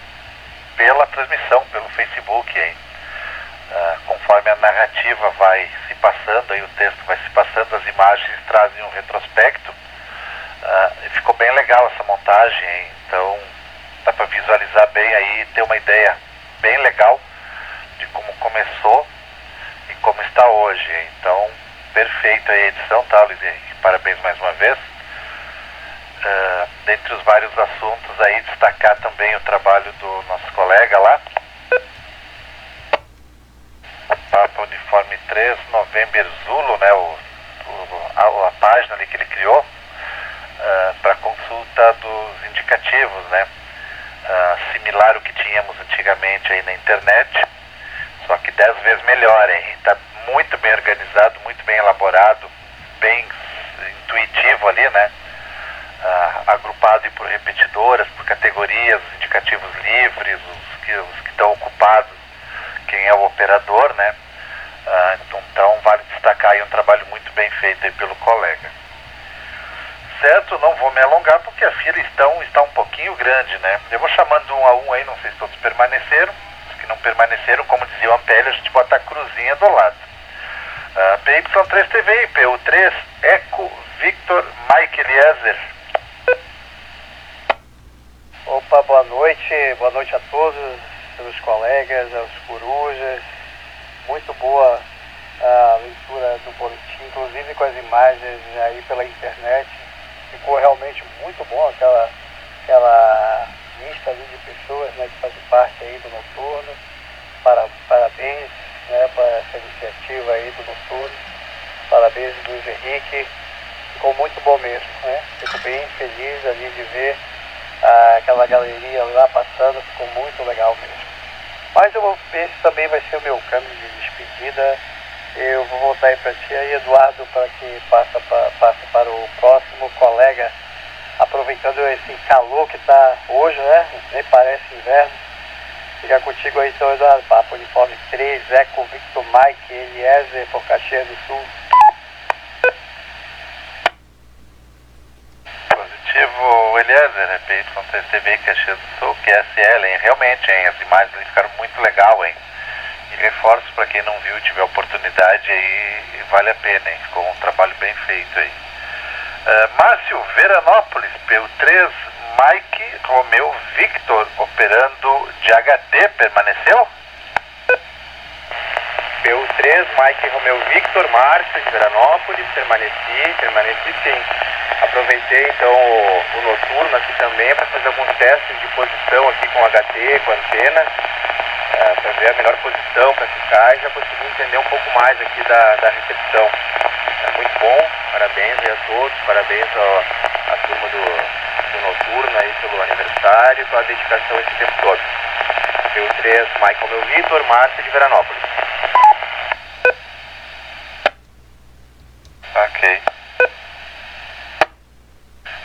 pela transmissão, pelo Facebook aí. Conforme a narrativa vai se passando, aí o texto vai se passando, as imagens trazem um retrospecto. Ficou bem legal essa montagem, hein? Então dá para visualizar bem aí e ter uma ideia bem legal de como começou e como está hoje. Então, perfeita a edição, tá, Luiz Henrique? Parabéns mais uma vez. Dentre os vários assuntos aí, destacar também o trabalho do nosso colega lá. Papa Uniforme 3, November Zulu, né? A página ali que ele criou para consulta dos indicativos, né? Similar ao que tínhamos antigamente aí na internet, só que 10 vezes melhor, hein? Está muito bem organizado, muito bem elaborado, bem intuitivo ali, né? Agrupado por repetidoras, por categorias, os indicativos livres, os que estão ocupados, quem é o operador, né? Então vale destacar aí um trabalho muito bem feito aí pelo colega. Certo, não vou me alongar porque a fila está um pouquinho grande, né? Eu vou chamando um a um aí, não sei se todos permaneceram. Os que não permaneceram, como dizia o Ampélio, a gente bota a cruzinha do lado. PY3 TV, PU3, Eco, Victor, Mike Eliezer. Opa, boa noite a todos, meus colegas, aos corujas. Muito boa a leitura do boletim, inclusive com as imagens aí pela internet. Ficou realmente muito bom aquela lista ali de pessoas, né, que fazem parte aí do Noturno. Parabéns, né, para essa iniciativa aí do Noturno. Parabéns, Luiz Henrique. Ficou muito bom mesmo, né? Fico bem feliz ali de ver aquela galeria lá passando, ficou muito legal mesmo. Mas esse também vai ser o meu câmbio de despedida. Eu vou voltar aí para ti aí, Eduardo, para que passe para o próximo colega, aproveitando esse calor que está hoje, né? Nem parece inverno. Fica contigo aí, então, Eduardo. Papa Uniforme 3, Eco, Victor, Mike, Eliezer, por Caxias do Sul. Positivo, Eliezer, né? PY3 TV, Caxias do Sul, QSL, hein? Realmente, hein? As imagens ali ficaram muito legal, hein? E reforço para quem não viu, tiver oportunidade aí, vale a pena, hein? Ficou um trabalho bem feito aí. Márcio, Veranópolis, PU3, Mike, Romeu, Victor, operando de HT, permaneceu? PU3, Mike, Romeu, Victor, Márcio, de Veranópolis, permaneci sim. Aproveitei então o Noturno aqui também para fazer alguns testes de posição aqui com HT, com antena, para ver a melhor posição para ficar e já consegui entender um pouco mais aqui da recepção. Muito bom, parabéns aí a todos, parabéns à turma do Noturno aí pelo aniversário e pela dedicação esse tempo todo. PU3, Michael Meu Vitor, Márcio de Veranópolis. Ok.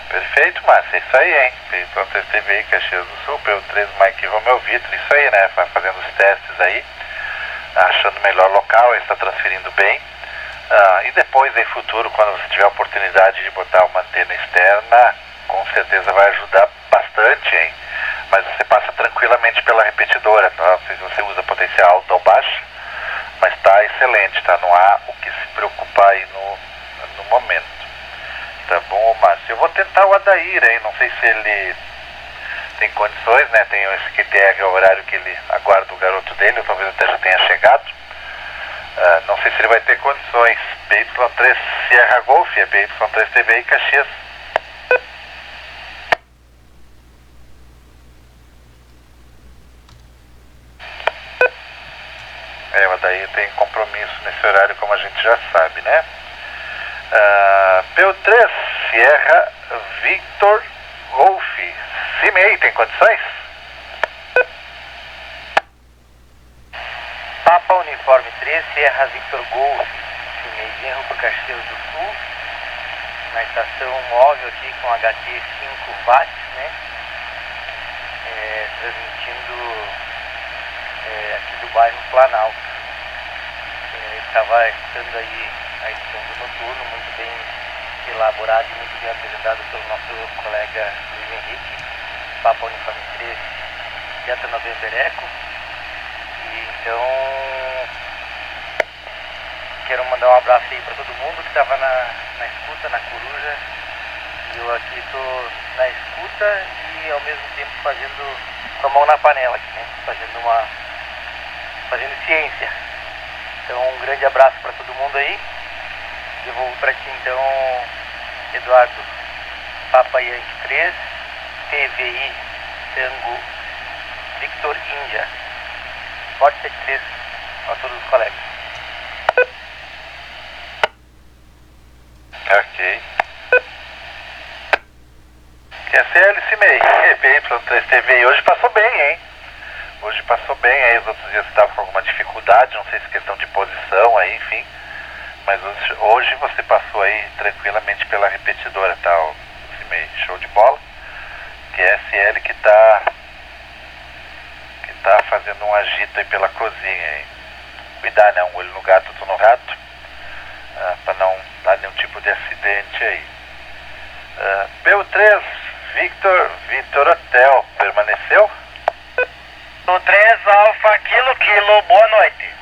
Perfeito, Márcio, é isso aí, hein? PY3 TV, Caxias do Sul, PU3, Mike Romeu Vitor, isso aí, né? Vai fazendo os testes aí, achando o melhor local, está transferindo bem. E depois, em futuro, quando você tiver a oportunidade de botar uma antena externa, com certeza vai ajudar bastante, hein? Mas você passa tranquilamente pela repetidora, tá? Não sei se você usa potencial alto ou baixo, mas está excelente, tá? Não há o que se preocupar aí no momento. Tá bom, Márcio. Eu vou tentar o Adair, hein? Não sei se ele tem condições, né? Tem esse QTR, é o horário que ele aguarda o garoto dele, ou talvez até já tenha chegado. Não sei se ele vai ter condições. PY3 Sierra Golf, é PY3 TV e Caxias. O Adair tem compromisso nesse horário, como a gente já sabe, né? PU3 Sierra Victor Golf, CIMEI, tem condições? Papa Uniforme 3, Sierra Victor Golf, CIMEI, Rumo Caxias do Sul, na estação móvel aqui com HT 5 watts, né? Transmitindo aqui do bairro Planalto. Estava estando aí a edição do Noturno, muito bem elaborado e muito bem apresentado pelo nosso colega Luiz Henrique, Papa Uniforme 13, Delta November Eco. E então, quero mandar um abraço aí para todo mundo que estava na escuta, na coruja. E eu aqui estou na escuta e ao mesmo tempo fazendo com a mão na panela aqui, né? Fazendo ciência. Então, um grande abraço para todo mundo aí. Devolvo para ti então, Eduardo, Papa Yankee 3, TVI, Tango, Victor Índia, Forte 73 a todos os colegas. Ok. QSL, CIMEI, PY3TV, hoje passou bem, hein? Hoje passou bem, aí os outros dias estavam com alguma dificuldade, não sei se questão de posição aí, enfim. Mas hoje você passou aí tranquilamente pela repetidora, tá? O CIMEI, show de bola. QSL que tá fazendo um agito aí pela cozinha aí. Cuidar, né? Um olho no gato, outro no rato. Pra não dar nenhum tipo de acidente aí. PU3, Victor Hotel, permaneceu? O 3 Alfa Kilo, boa noite.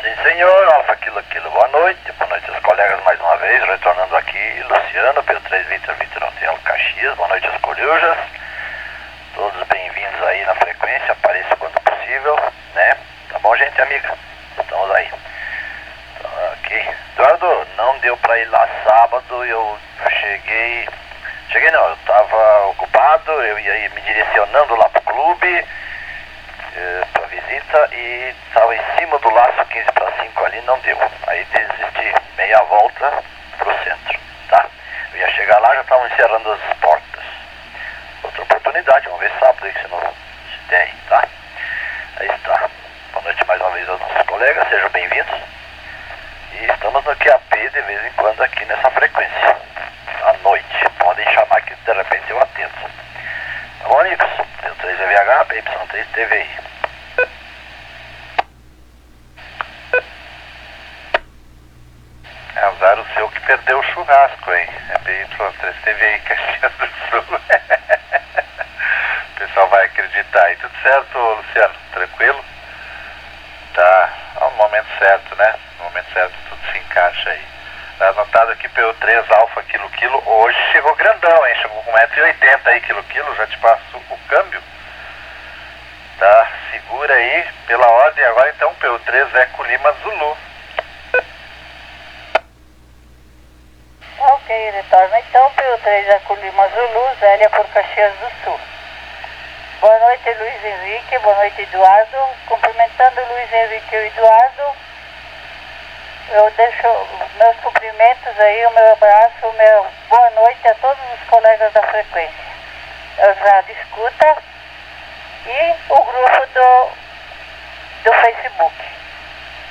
Sim, senhor, Alfa Kilo, boa noite aos colegas mais uma vez, retornando aqui, Luciano, P3 Victor Hotel Caxias, boa noite às corujas, todos bem-vindos aí na frequência, apareça quando possível, né? Tá bom, gente, amiga? Estamos aí. Ok. Eduardo, não deu pra ir lá sábado, eu cheguei não, eu tava ocupado, eu ia me direcionando lá pro clube, pra visita, e estava em cima do laço 15 para 5 ali, não deu. Aí desisti, meia volta pro centro, tá? Eu ia chegar lá, já estavam encerrando as portas. Outra oportunidade, vamos ver sábado aí, se não se der, tá? Aí está. Boa noite mais uma vez aos nossos colegas, sejam bem-vindos. E estamos no QAP de vez em quando aqui nessa frequência, à noite. Podem chamar que de repente eu atendo. Tá bom, amigos? P3VH, PY3TVI. Azar o seu que perdeu o churrasco, hein? É PY3TVI, Caxias do Sul. O pessoal vai acreditar aí. Tudo certo, Luciano? Tranquilo? Tá, no momento certo, né? No momento certo tudo se encaixa aí. Tá anotado aqui PU3 Alfa Kilo, hoje chegou grandão, hein? Chegou com 1,80 m aí, quilo, já te passo o câmbio. Tá, segura aí, pela ordem agora então, PU3 Eco Lima Zulu. Ok, retorno então, PU3 Eco Lima Zulu, Zélia por Caxias do Sul. Boa noite, Luiz Henrique, boa noite, Eduardo. Cumprimentando o Luiz Henrique e o Eduardo, eu deixo meus cumprimentos aí, o meu abraço, o meu boa noite a todos os colegas da frequência. Eu já escuta e o grupo do Facebook.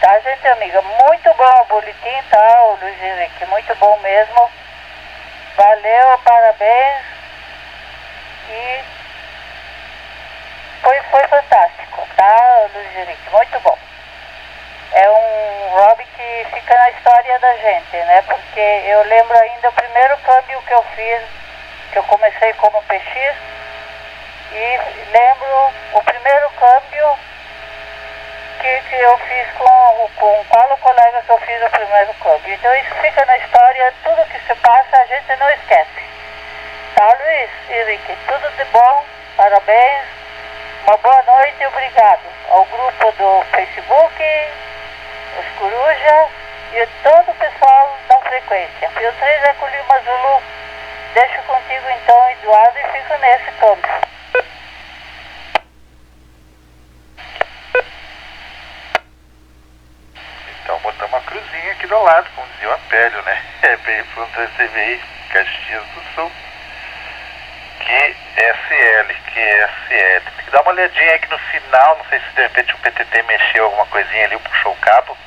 Tá, gente amiga? Muito bom o boletim, tá, o Luiz Henrique? Muito bom mesmo. Valeu, parabéns. E foi fantástico, tá, Luiz Henrique? Muito bom. É um hobby que fica na história da gente, né? Porque eu lembro ainda o primeiro câmbio que eu fiz, que eu comecei como PX, e lembro o primeiro câmbio que eu fiz com qual colega que eu fiz o primeiro câmbio. Então isso fica na história, tudo que se passa a gente não esquece. Tá, Luiz Henrique? Tudo de bom, parabéns, uma boa noite e obrigado ao grupo do Facebook, os Coruja e todo o pessoal da frequência. PU3 Eco Lima Zulu, deixo contigo então, Eduardo, e fico nesse câmbio. Então botamos uma cruzinha aqui do lado, como dizia o Apélio, né? É PY3TVI, Caxias do Sul. QSL. Tem que dar uma olhadinha aí que no final, não sei se de repente o PTT mexeu alguma coisinha ali, puxou o cabo,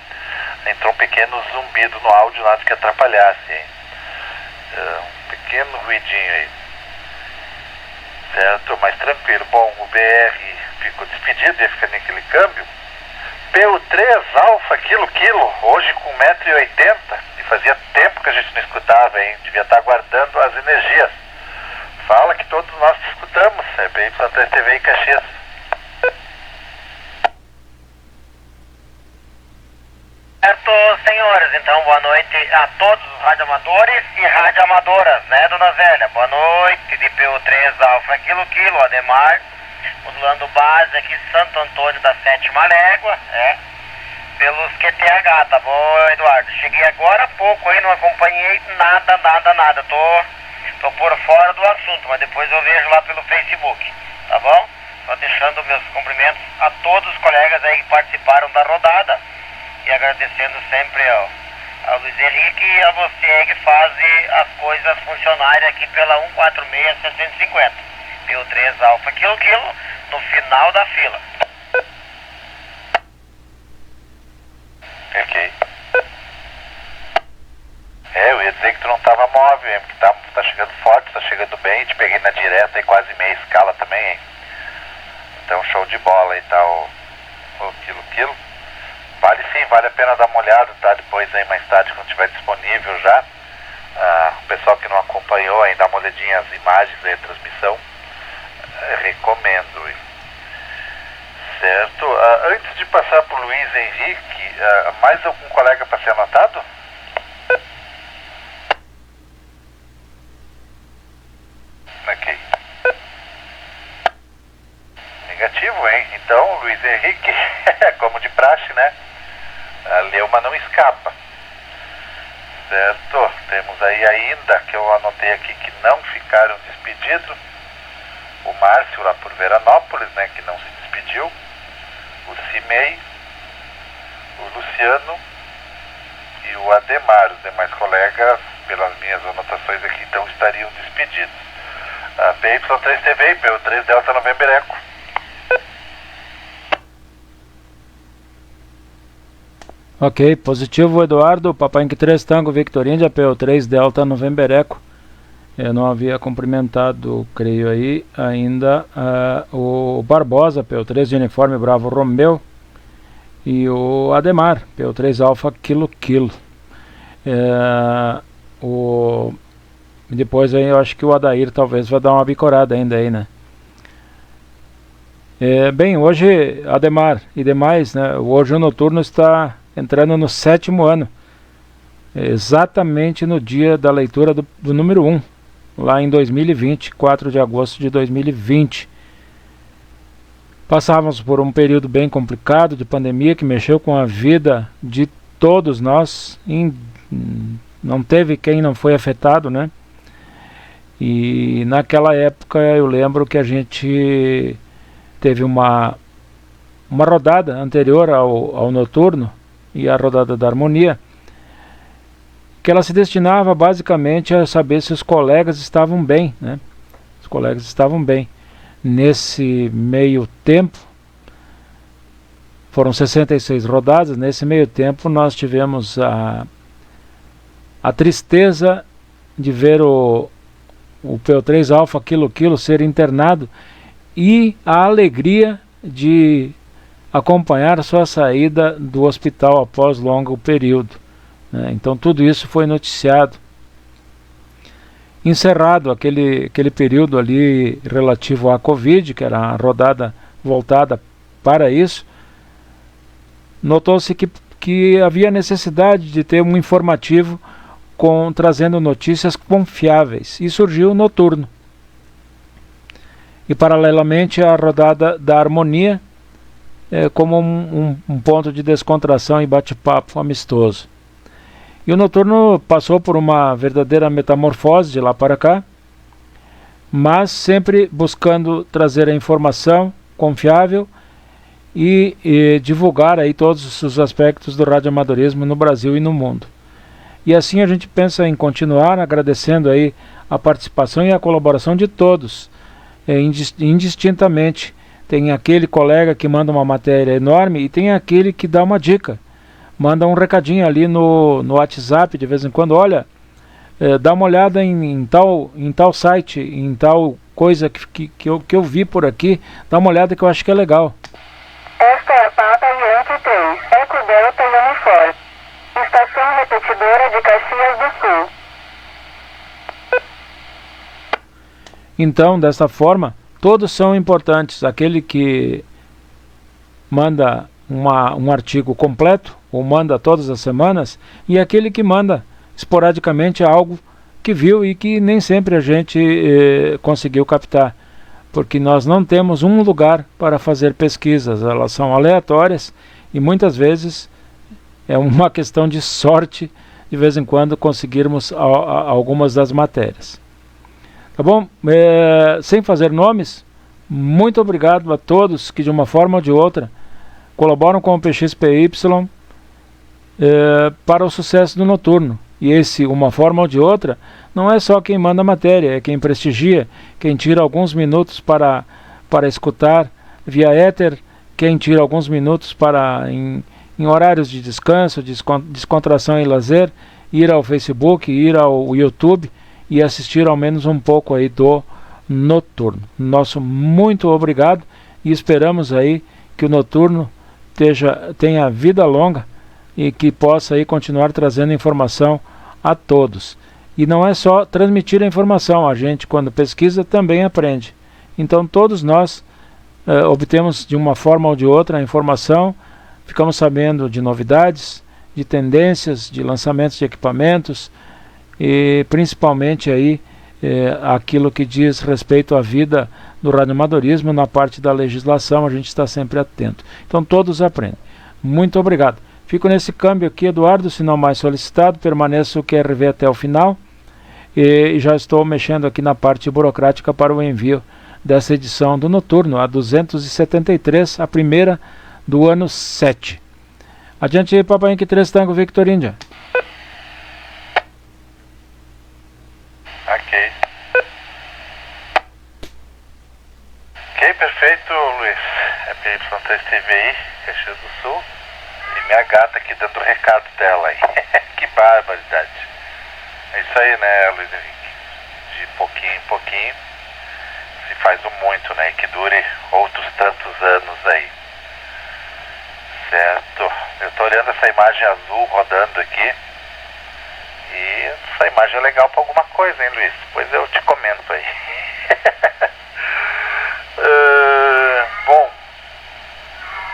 entrou um pequeno zumbido no áudio, nada que atrapalhasse, hein? Um pequeno ruidinho aí. Certo, mas tranquilo. Bom, o BR ficou despedido, ia ficar naquele câmbio. PU3 Alfa Kilo, hoje com 1,80 m, e fazia tempo que a gente não escutava, hein? Devia estar guardando as energias. Fala que todos nós te escutamos, é PY3 TV e Caxias. Certo, senhores, então boa noite a todos os radioamadores e radioamadoras, né, dona Zélia? Boa noite, de PO3 Alfa Kilo, Ademar, modulando base aqui Santo Antônio da Sétima Légua, pelos QTH, tá bom, Eduardo? Cheguei agora há pouco aí, não acompanhei nada, tô por fora do assunto, mas depois eu vejo lá pelo Facebook, tá bom? Só deixando meus cumprimentos a todos os colegas aí que participaram da rodada. E agradecendo sempre ao Luiz Henrique e a você aí que faz as coisas funcionarem aqui pela 146-650. PO3 Alfa Kilo, no final da fila. Ok. Eu ia dizer que tu não tava móvel, hein? Porque tá chegando forte, tá chegando bem. Te peguei na direta e quase meia escala também, hein? Então show de bola aí, tá o Kilo. Vale a pena dar uma olhada, tá? Depois aí mais tarde, quando estiver disponível já. O pessoal que não acompanhou aí, dá uma olhadinha as imagens aí, a transmissão. Recomendo. Certo? Antes de passar pro Luiz Henrique, mais algum colega para ser anotado? Ok. Negativo, hein? Então, Luiz Henrique, como de praxe, né? A Leuma não escapa. Certo? Temos aí ainda, que eu anotei aqui, que não ficaram despedidos. O Márcio lá por Veranópolis, né? Que não se despediu. O Cimei, o Luciano e o Ademar. Os demais colegas, pelas minhas anotações aqui, então estariam despedidos. A PY3 TV e PO3 Delta November Eco. Ok, positivo Eduardo, Papai Inc 3 Tango Victorindia, PO3 Delta November Eco. Eu não havia cumprimentado, creio aí, ainda o Barbosa, PO3 de Uniforme Bravo Romeu, e o Ademar, PO3 Alfa Kilo. Depois aí eu acho que o Adair talvez vai dar uma bicorada ainda aí, né? Bem, hoje, Ademar e demais, né? Hoje o noturno está entrando no 7º ano, exatamente no dia da leitura do número 1, lá em 2020, 4 de agosto de 2020. Passávamos por um período bem complicado de pandemia que mexeu com a vida de todos nós, não teve quem não foi afetado, né? E naquela época eu lembro que a gente teve uma rodada anterior ao noturno, e a rodada da harmonia, que ela se destinava basicamente a saber se os colegas estavam bem, né? Os colegas estavam bem. Nesse meio tempo, foram 66 rodadas, nesse meio tempo nós tivemos a tristeza de ver o PO3 Alfa Kilo ser internado e a alegria de acompanhar a sua saída do hospital após longo período, né? Então tudo isso foi noticiado. Encerrado aquele período ali relativo à Covid, que era a rodada voltada para isso, notou-se que havia necessidade de ter um informativo trazendo notícias confiáveis, e surgiu o noturno. E paralelamente a rodada da harmonia, como um ponto de descontração e bate-papo amistoso. E o noturno passou por uma verdadeira metamorfose de lá para cá, mas sempre buscando trazer a informação confiável e divulgar aí todos os aspectos do radioamadorismo no Brasil e no mundo. E assim a gente pensa em continuar agradecendo aí a participação e a colaboração de todos, indistintamente. Tem aquele colega que manda uma matéria enorme e tem aquele que dá uma dica, manda um recadinho ali no WhatsApp de vez em quando. Olha, dá uma olhada em tal site, em tal coisa que eu vi por aqui, dá uma olhada que eu acho que é legal. Esta é a Papa Yankee 3, Eco Delta Uniforme. Estação repetidora Prefeitura de Caxias do Sul. Então, desta forma, todos são importantes. Aquele que manda um artigo completo, ou manda todas as semanas, e aquele que manda esporadicamente algo que viu e que nem sempre a gente conseguiu captar, porque nós não temos um lugar para fazer pesquisas, elas são aleatórias e muitas vezes é uma questão de sorte de vez em quando conseguirmos algumas das matérias. Tá bom? Sem fazer nomes, muito obrigado a todos que de uma forma ou de outra colaboram com o PXPY para o sucesso do Noturno. E esse, uma forma ou de outra, não é só quem manda matéria, é quem prestigia, quem tira alguns minutos para escutar via éter, quem tira alguns minutos para, em horários de descanso, descontração e lazer, ir ao Facebook, ir ao YouTube e assistir ao menos um pouco aí do Noturno. Nosso muito obrigado e esperamos aí que o Noturno tenha vida longa e que possa aí continuar trazendo informação a todos. E não é só transmitir a informação, a gente quando pesquisa também aprende. Então todos nós obtemos de uma forma ou de outra a informação, ficamos sabendo de novidades, de tendências, de lançamentos de equipamentos e principalmente aí aquilo que diz respeito à vida do radioamadorismo na parte da legislação, a gente está sempre atento. Então todos aprendem. Muito obrigado. Fico nesse câmbio aqui, Eduardo, se não mais solicitado, permaneço o QRV até o final e já estou mexendo aqui na parte burocrática para o envio dessa edição do Noturno, a 273, a primeira do ano 7. Adiante aí, Papai Inc 3 Tango Victor India. Ok, perfeito, Luiz. É PY3 TVI, Caxias do Sul. E minha gata aqui dando o recado dela aí. Que barbaridade. É isso aí, né, Luiz Henrique? De pouquinho em pouquinho se faz um muito, né? E que dure outros tantos anos aí. Certo. Eu tô olhando essa imagem azul rodando aqui. E essa imagem é legal pra alguma coisa, hein, Luiz? Depois eu te comento aí. Bom,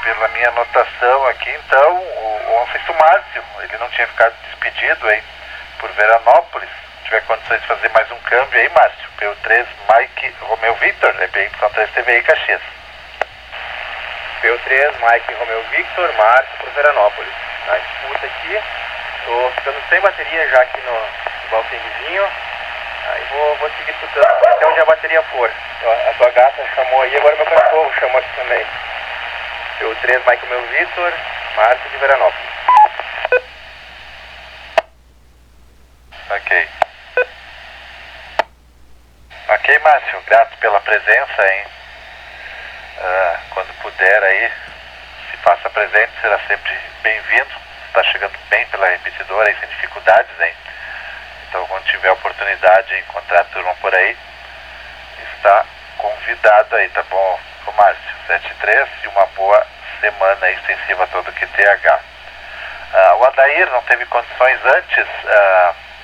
pela minha anotação aqui, então, o Anfício Márcio, ele não tinha ficado despedido aí por Veranópolis. Se tiver condições de fazer mais um câmbio aí, Márcio. PU3 Mike Romeu Victor, PY3 TVI Caxias. PU3 Mike Romeu Victor, Márcio por Veranópolis. Na disputa aqui, tô ficando sem bateria já aqui no balcãozinho. Aí vou seguir escutando até onde a bateria for. A tua gata chamou aí, agora meu cachorro chamou aqui também. PU3 Mike Romeu Victor, Márcio de Veranópolis. Ok. Ok, Márcio, grato pela presença, hein? Quando puder aí, se faça presente, será sempre bem-vindo. Está chegando bem pela repetidora aí, sem dificuldades, hein? Então, quando tiver a oportunidade de encontrar a turma por aí, está convidado aí, tá bom, Márcio? 7-3 e uma boa semana aí, extensiva a todo o QTH. O Adair não teve condições antes,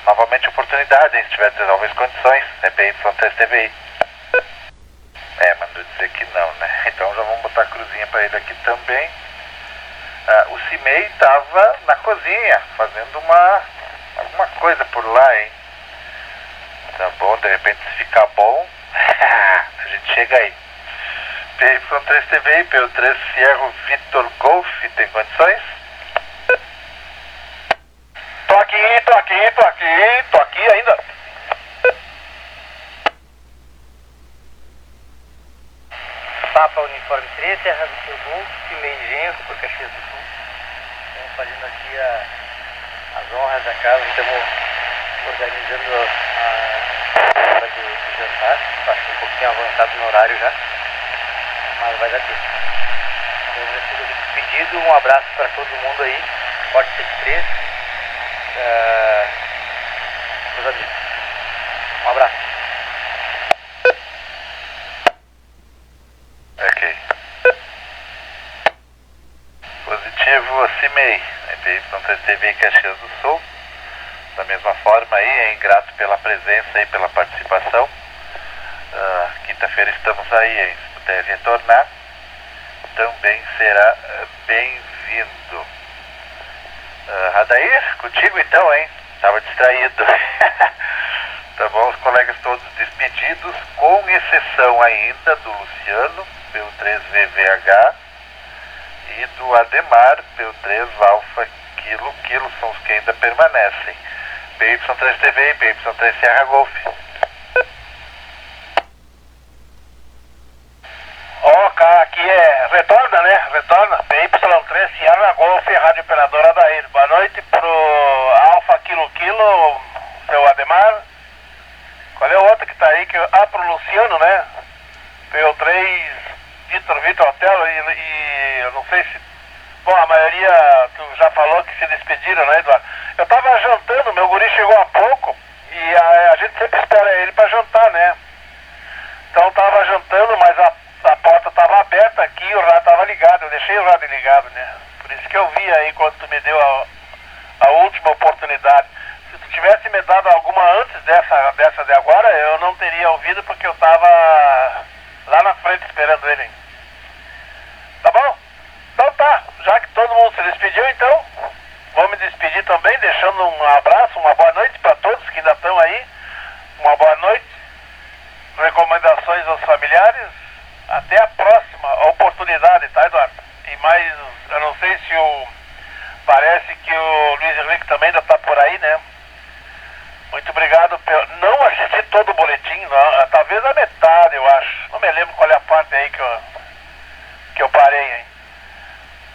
novamente oportunidade, hein, se tiver talvez condições, é PY3 TVI. Mandou dizer que não, né? Então já vamos botar a cruzinha para ele aqui também. O Cimei estava na cozinha, fazendo alguma coisa por lá, hein? Tá bom, de repente se ficar bom, a gente chega aí. PY3 TVI, PU3 Sierra Vitor Golf, tem condições? Tô aqui ainda. Papa Uniforme 3, Serra do Seu Golf, Cimei Engenhos por Caxias do Sul. Estamos fazendo aqui as honras da casa, estamos organizando a hora de jantar. Acho que um pouquinho avançado no horário já, mas vai dar tempo. Então, eu fico despedido, um abraço para todo mundo aí, Forte 73, meus amigos. Um abraço. Ok. Positivo, Cimei, PY3 TV Caxias do Sul. Da mesma forma aí, grato pela presença e pela participação. Quinta-feira estamos aí, hein? Se puder retornar, também será bem-vindo. Adair, contigo então, hein? Tava distraído. Tá bom, os colegas todos despedidos, com exceção ainda do Luciano, PU3VVH, e do Ademar, PU3 Alfa Kilo Kilo, são os que ainda permanecem. PY3TV e PY3 Sierra Golf. Aqui é retorna, né? Retorna. PY3 Sierra Golf, Rádio Operadora Adair. Boa noite pro Alfa Kilo Kilo, seu Ademar. Qual é o outro que tá aí? Pro Luciano, né? PO3 Vitor Hotel e eu não sei se... Bom, a maioria, tu já falou que se despediram, né, Eduardo? Eu tava jantando, meu guri chegou há pouco e a gente sempre espera ele pra jantar, né? Então eu tava jantando, mas a porta tava aberta aqui e o rádio tava ligado, eu deixei o rádio ligado, né? Por isso que eu vi aí quando tu me deu a última oportunidade. Se tu tivesse me dado alguma antes dessa de agora, eu não teria ouvido porque eu tava lá na frente esperando ele. Tá bom? Então tá, já que todo mundo se despediu, então vou me despedir também, deixando um abraço, uma boa noite para todos que ainda estão aí. Uma boa noite, recomendações aos familiares. Até a próxima oportunidade, tá, Eduardo? E mais, eu não sei se parece que o Luiz Henrique também ainda tá por aí, né? Muito obrigado. Não assisti todo o boletim, não, talvez a metade, eu acho. Não me lembro qual é a parte aí que eu parei, hein?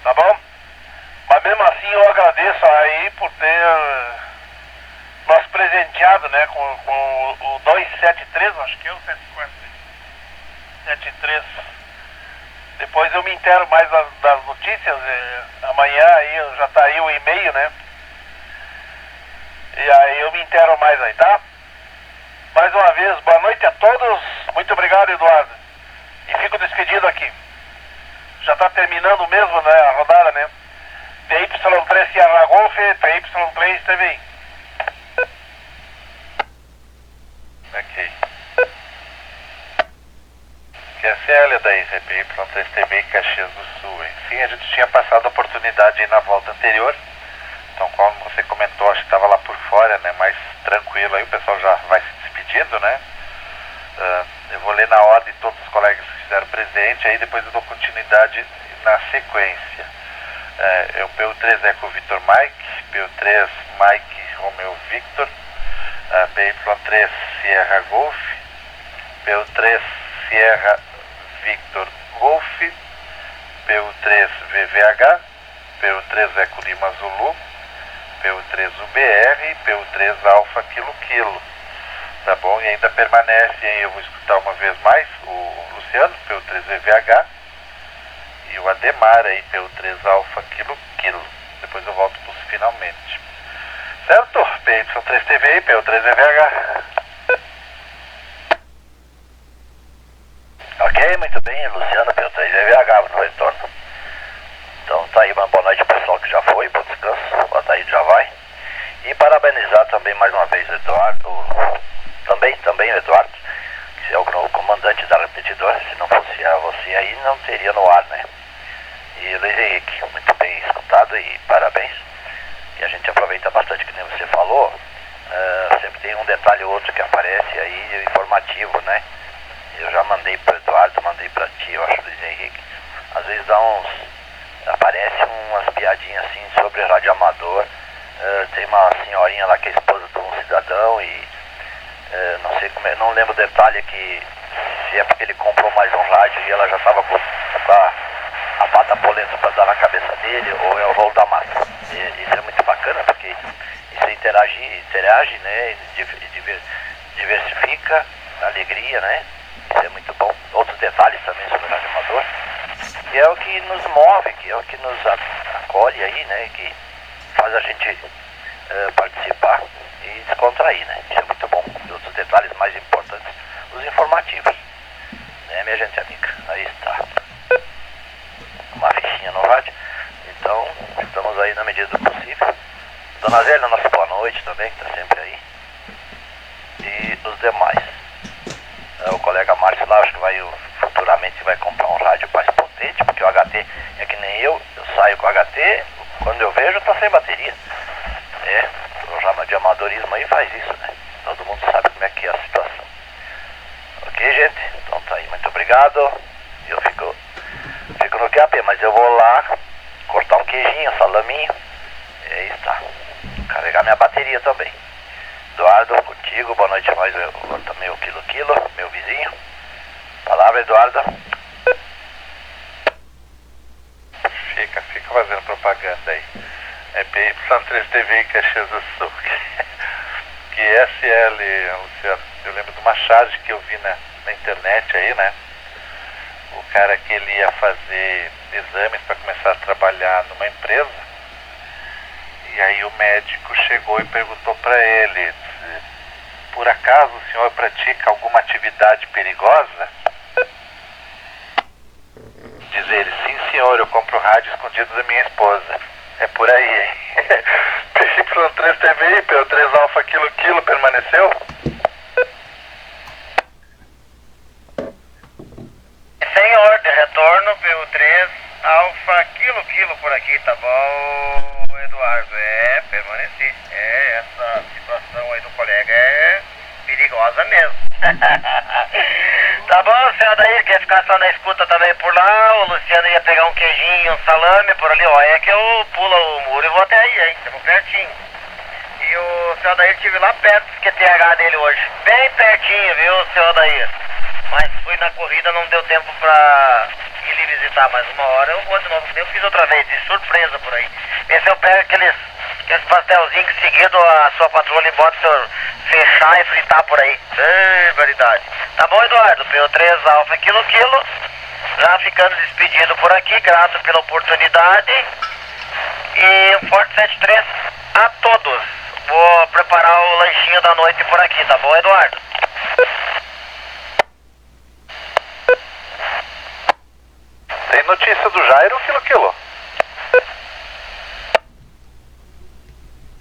Tá bom? Mas mesmo assim eu agradeço aí por ter nos presenteado, né, com o 273, acho que é o 7473. Depois eu me intero mais das notícias, amanhã aí já tá aí o e-mail, né? E aí eu me intero mais aí, tá? Mais uma vez, boa noite a todos. Muito obrigado, Eduardo. E fico despedido aqui. Já tá terminando mesmo, né, a rodada, né? PY3 Sierra Golf, PY3 TVI. Ok. QSL daí, PY3 TV Caxias do Sul. Enfim, a gente tinha passado a oportunidade aí na volta anterior. Então, como você comentou, acho que estava lá por fora, né? Mais tranquilo aí, o pessoal já vai se despedindo, né? Eu vou ler na ordem todos os colegas que fizeram presente, aí depois eu dou continuidade na sequência. O PU3 Eco Victor Mike, PU3 Mike Romeo Victor, PY3 Sierra Golf, PU3 Sierra Victor Golf, PU3 VVH, PU3 Eco Lima Zulu, PU3 UBR e PU3 Alfa Kilo Kilo. Tá bom? E ainda permanece, hein? Eu vou escutar uma vez mais o Luciano, PU3 VVH, e o Ademar aí, PU3 Alfa Kilo Kilo. Depois eu volto para os finalmente. Certo? PY3 TV e PU3 VVH. Ok, muito bem, Luciano, PU3 VVH no retorno. Então tá aí, uma boa noite ao pessoal que já foi pro descanso, o Adair já vai. E parabenizar também mais uma vez o Eduardo, também o Eduardo, que é o novo comandante da repetidora. Se não fosse você aí, não teria no ar, né? E Luiz Henrique, muito bem escutado e parabéns. E a gente aproveita bastante, que nem você falou, sempre tem um detalhe ou outro que aparece aí, informativo, né? Eu já mandei pro Eduardo, mandei pra ti, eu acho, Luiz Henrique. Às vezes aparece umas piadinhas assim sobre rádio amador. Tem uma senhorinha lá que é esposa de um cidadão e não sei como é, não lembro o detalhe, que se é porque ele comprou mais um rádio e ela já estava com a pata polenta para dar na cabeça dele, ou é o rolo da massa. Isso é muito bacana, porque isso interage, né, diversifica a alegria, né? Isso é muito bom. Outros detalhes também sobre o rádio amador, que é o que nos move, que é o que nos acolhe aí, né? Que faz a gente participar e descontrair, né? Isso é muito bom. E outros detalhes mais importantes, os informativos, né, minha gente amiga? Aí está. Uma fichinha no rádio. Então, estamos aí na medida do possível. Dona Zélia, nossa boa noite. noite também, que tá sempre aí. E os demais. O colega Márcio lá, acho que futuramente vai comprar um rádio mais potente, porque o HT é que nem eu saio com o HT, quando eu vejo tá sem bateria. O programa de amadorismo aí faz isso, né? Todo mundo sabe como é que é a situação. Ok, gente? Então tá aí, muito obrigado. Eu fico no QAP, mas eu vou lá cortar um queijinho, um salaminho. E aí está. Carregar minha bateria também. Eduardo, contigo, boa noite a nós, também o Quilo, meu vizinho. Palavra, Eduardo. Fica fazendo propaganda aí. É PY3 TV em Caxias do Sul. Que SL, Luciano, eu lembro de uma charge que eu vi na internet aí, né? O cara que ele ia fazer exames para começar a trabalhar numa empresa. E aí o médico chegou e perguntou para ele: por acaso o senhor pratica alguma atividade perigosa? Diz ele: sim senhor, eu compro rádio escondido da minha esposa. É por aí, hein? PY3 TV e PO3 Alfa Kilo permaneceu? Senhor, de retorno, PO3 Alfa Kilo por aqui, tá bom, Eduardo? Permaneci. Essa situação aí do colega é perigosa mesmo. Tá bom, senhor daí, quer ficar só na escuta também por lá? O Luciano ia pegar um queijinho, um salame por ali, ó. É que eu pulo o muro e vou até aí, hein? Estamos pertinho. E o senhor daí estive lá perto do QTH dele hoje. Bem pertinho, viu, senhor daí? Mas fui na corrida, não deu tempo pra ir lhe visitar, mas uma hora eu vou de novo. Eu fiz outra vez, de surpresa por aí. Vê se eu pego aqueles pastelzinhos que seguido a sua patroa e bota o senhor fechar e fritar por aí. Verdade. Tá bom, Eduardo? PO3 Alfa Kilo. Já ficando despedido por aqui, grato pela oportunidade. E um forte 73 a todos. Vou preparar o lanchinho da noite por aqui, tá bom, Eduardo? Tem notícia do Jairo, Quilo?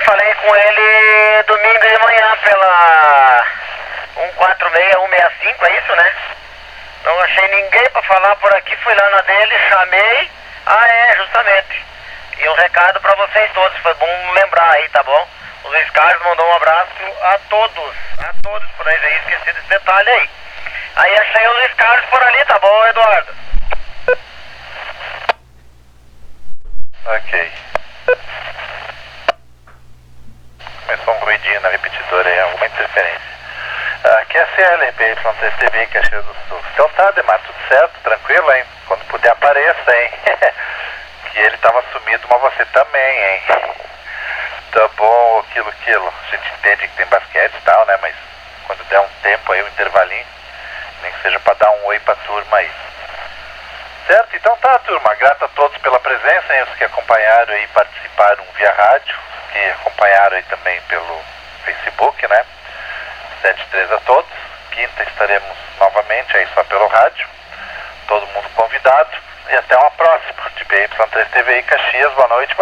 Falei com ele domingo de manhã pela 165, é isso, né? Não achei ninguém pra falar por aqui, fui lá na dele, chamei. Justamente. E um recado pra vocês todos, foi bom lembrar aí, tá bom? O Luiz Carlos mandou um abraço a todos por aí, esqueci desse detalhe aí. Aí achei o Luiz Carlos por ali, tá bom, Eduardo? Ok. Começou um ruidinho na repetidora aí, alguma interferência. Aqui é a CLP, YTV, Caxias do Sul. Então tá, Demar, tudo certo, tranquilo, hein? Quando puder apareça, hein? Que ele tava sumido, mas você também, hein? Tá bom, Quilo. A gente entende que tem basquete e tal, né? Mas quando der um tempo aí, um intervalinho, nem que seja pra dar um oi pra turma aí. Certo? Então tá, turma. Grato a todos pela presença, hein? Os que acompanharam aí, participaram via rádio, os que acompanharam aí também pelo Facebook, né? 73 a todos. Quinta estaremos novamente aí só pelo rádio. Todo mundo convidado. E até uma próxima de PY3 TV e Caxias. Boa noite.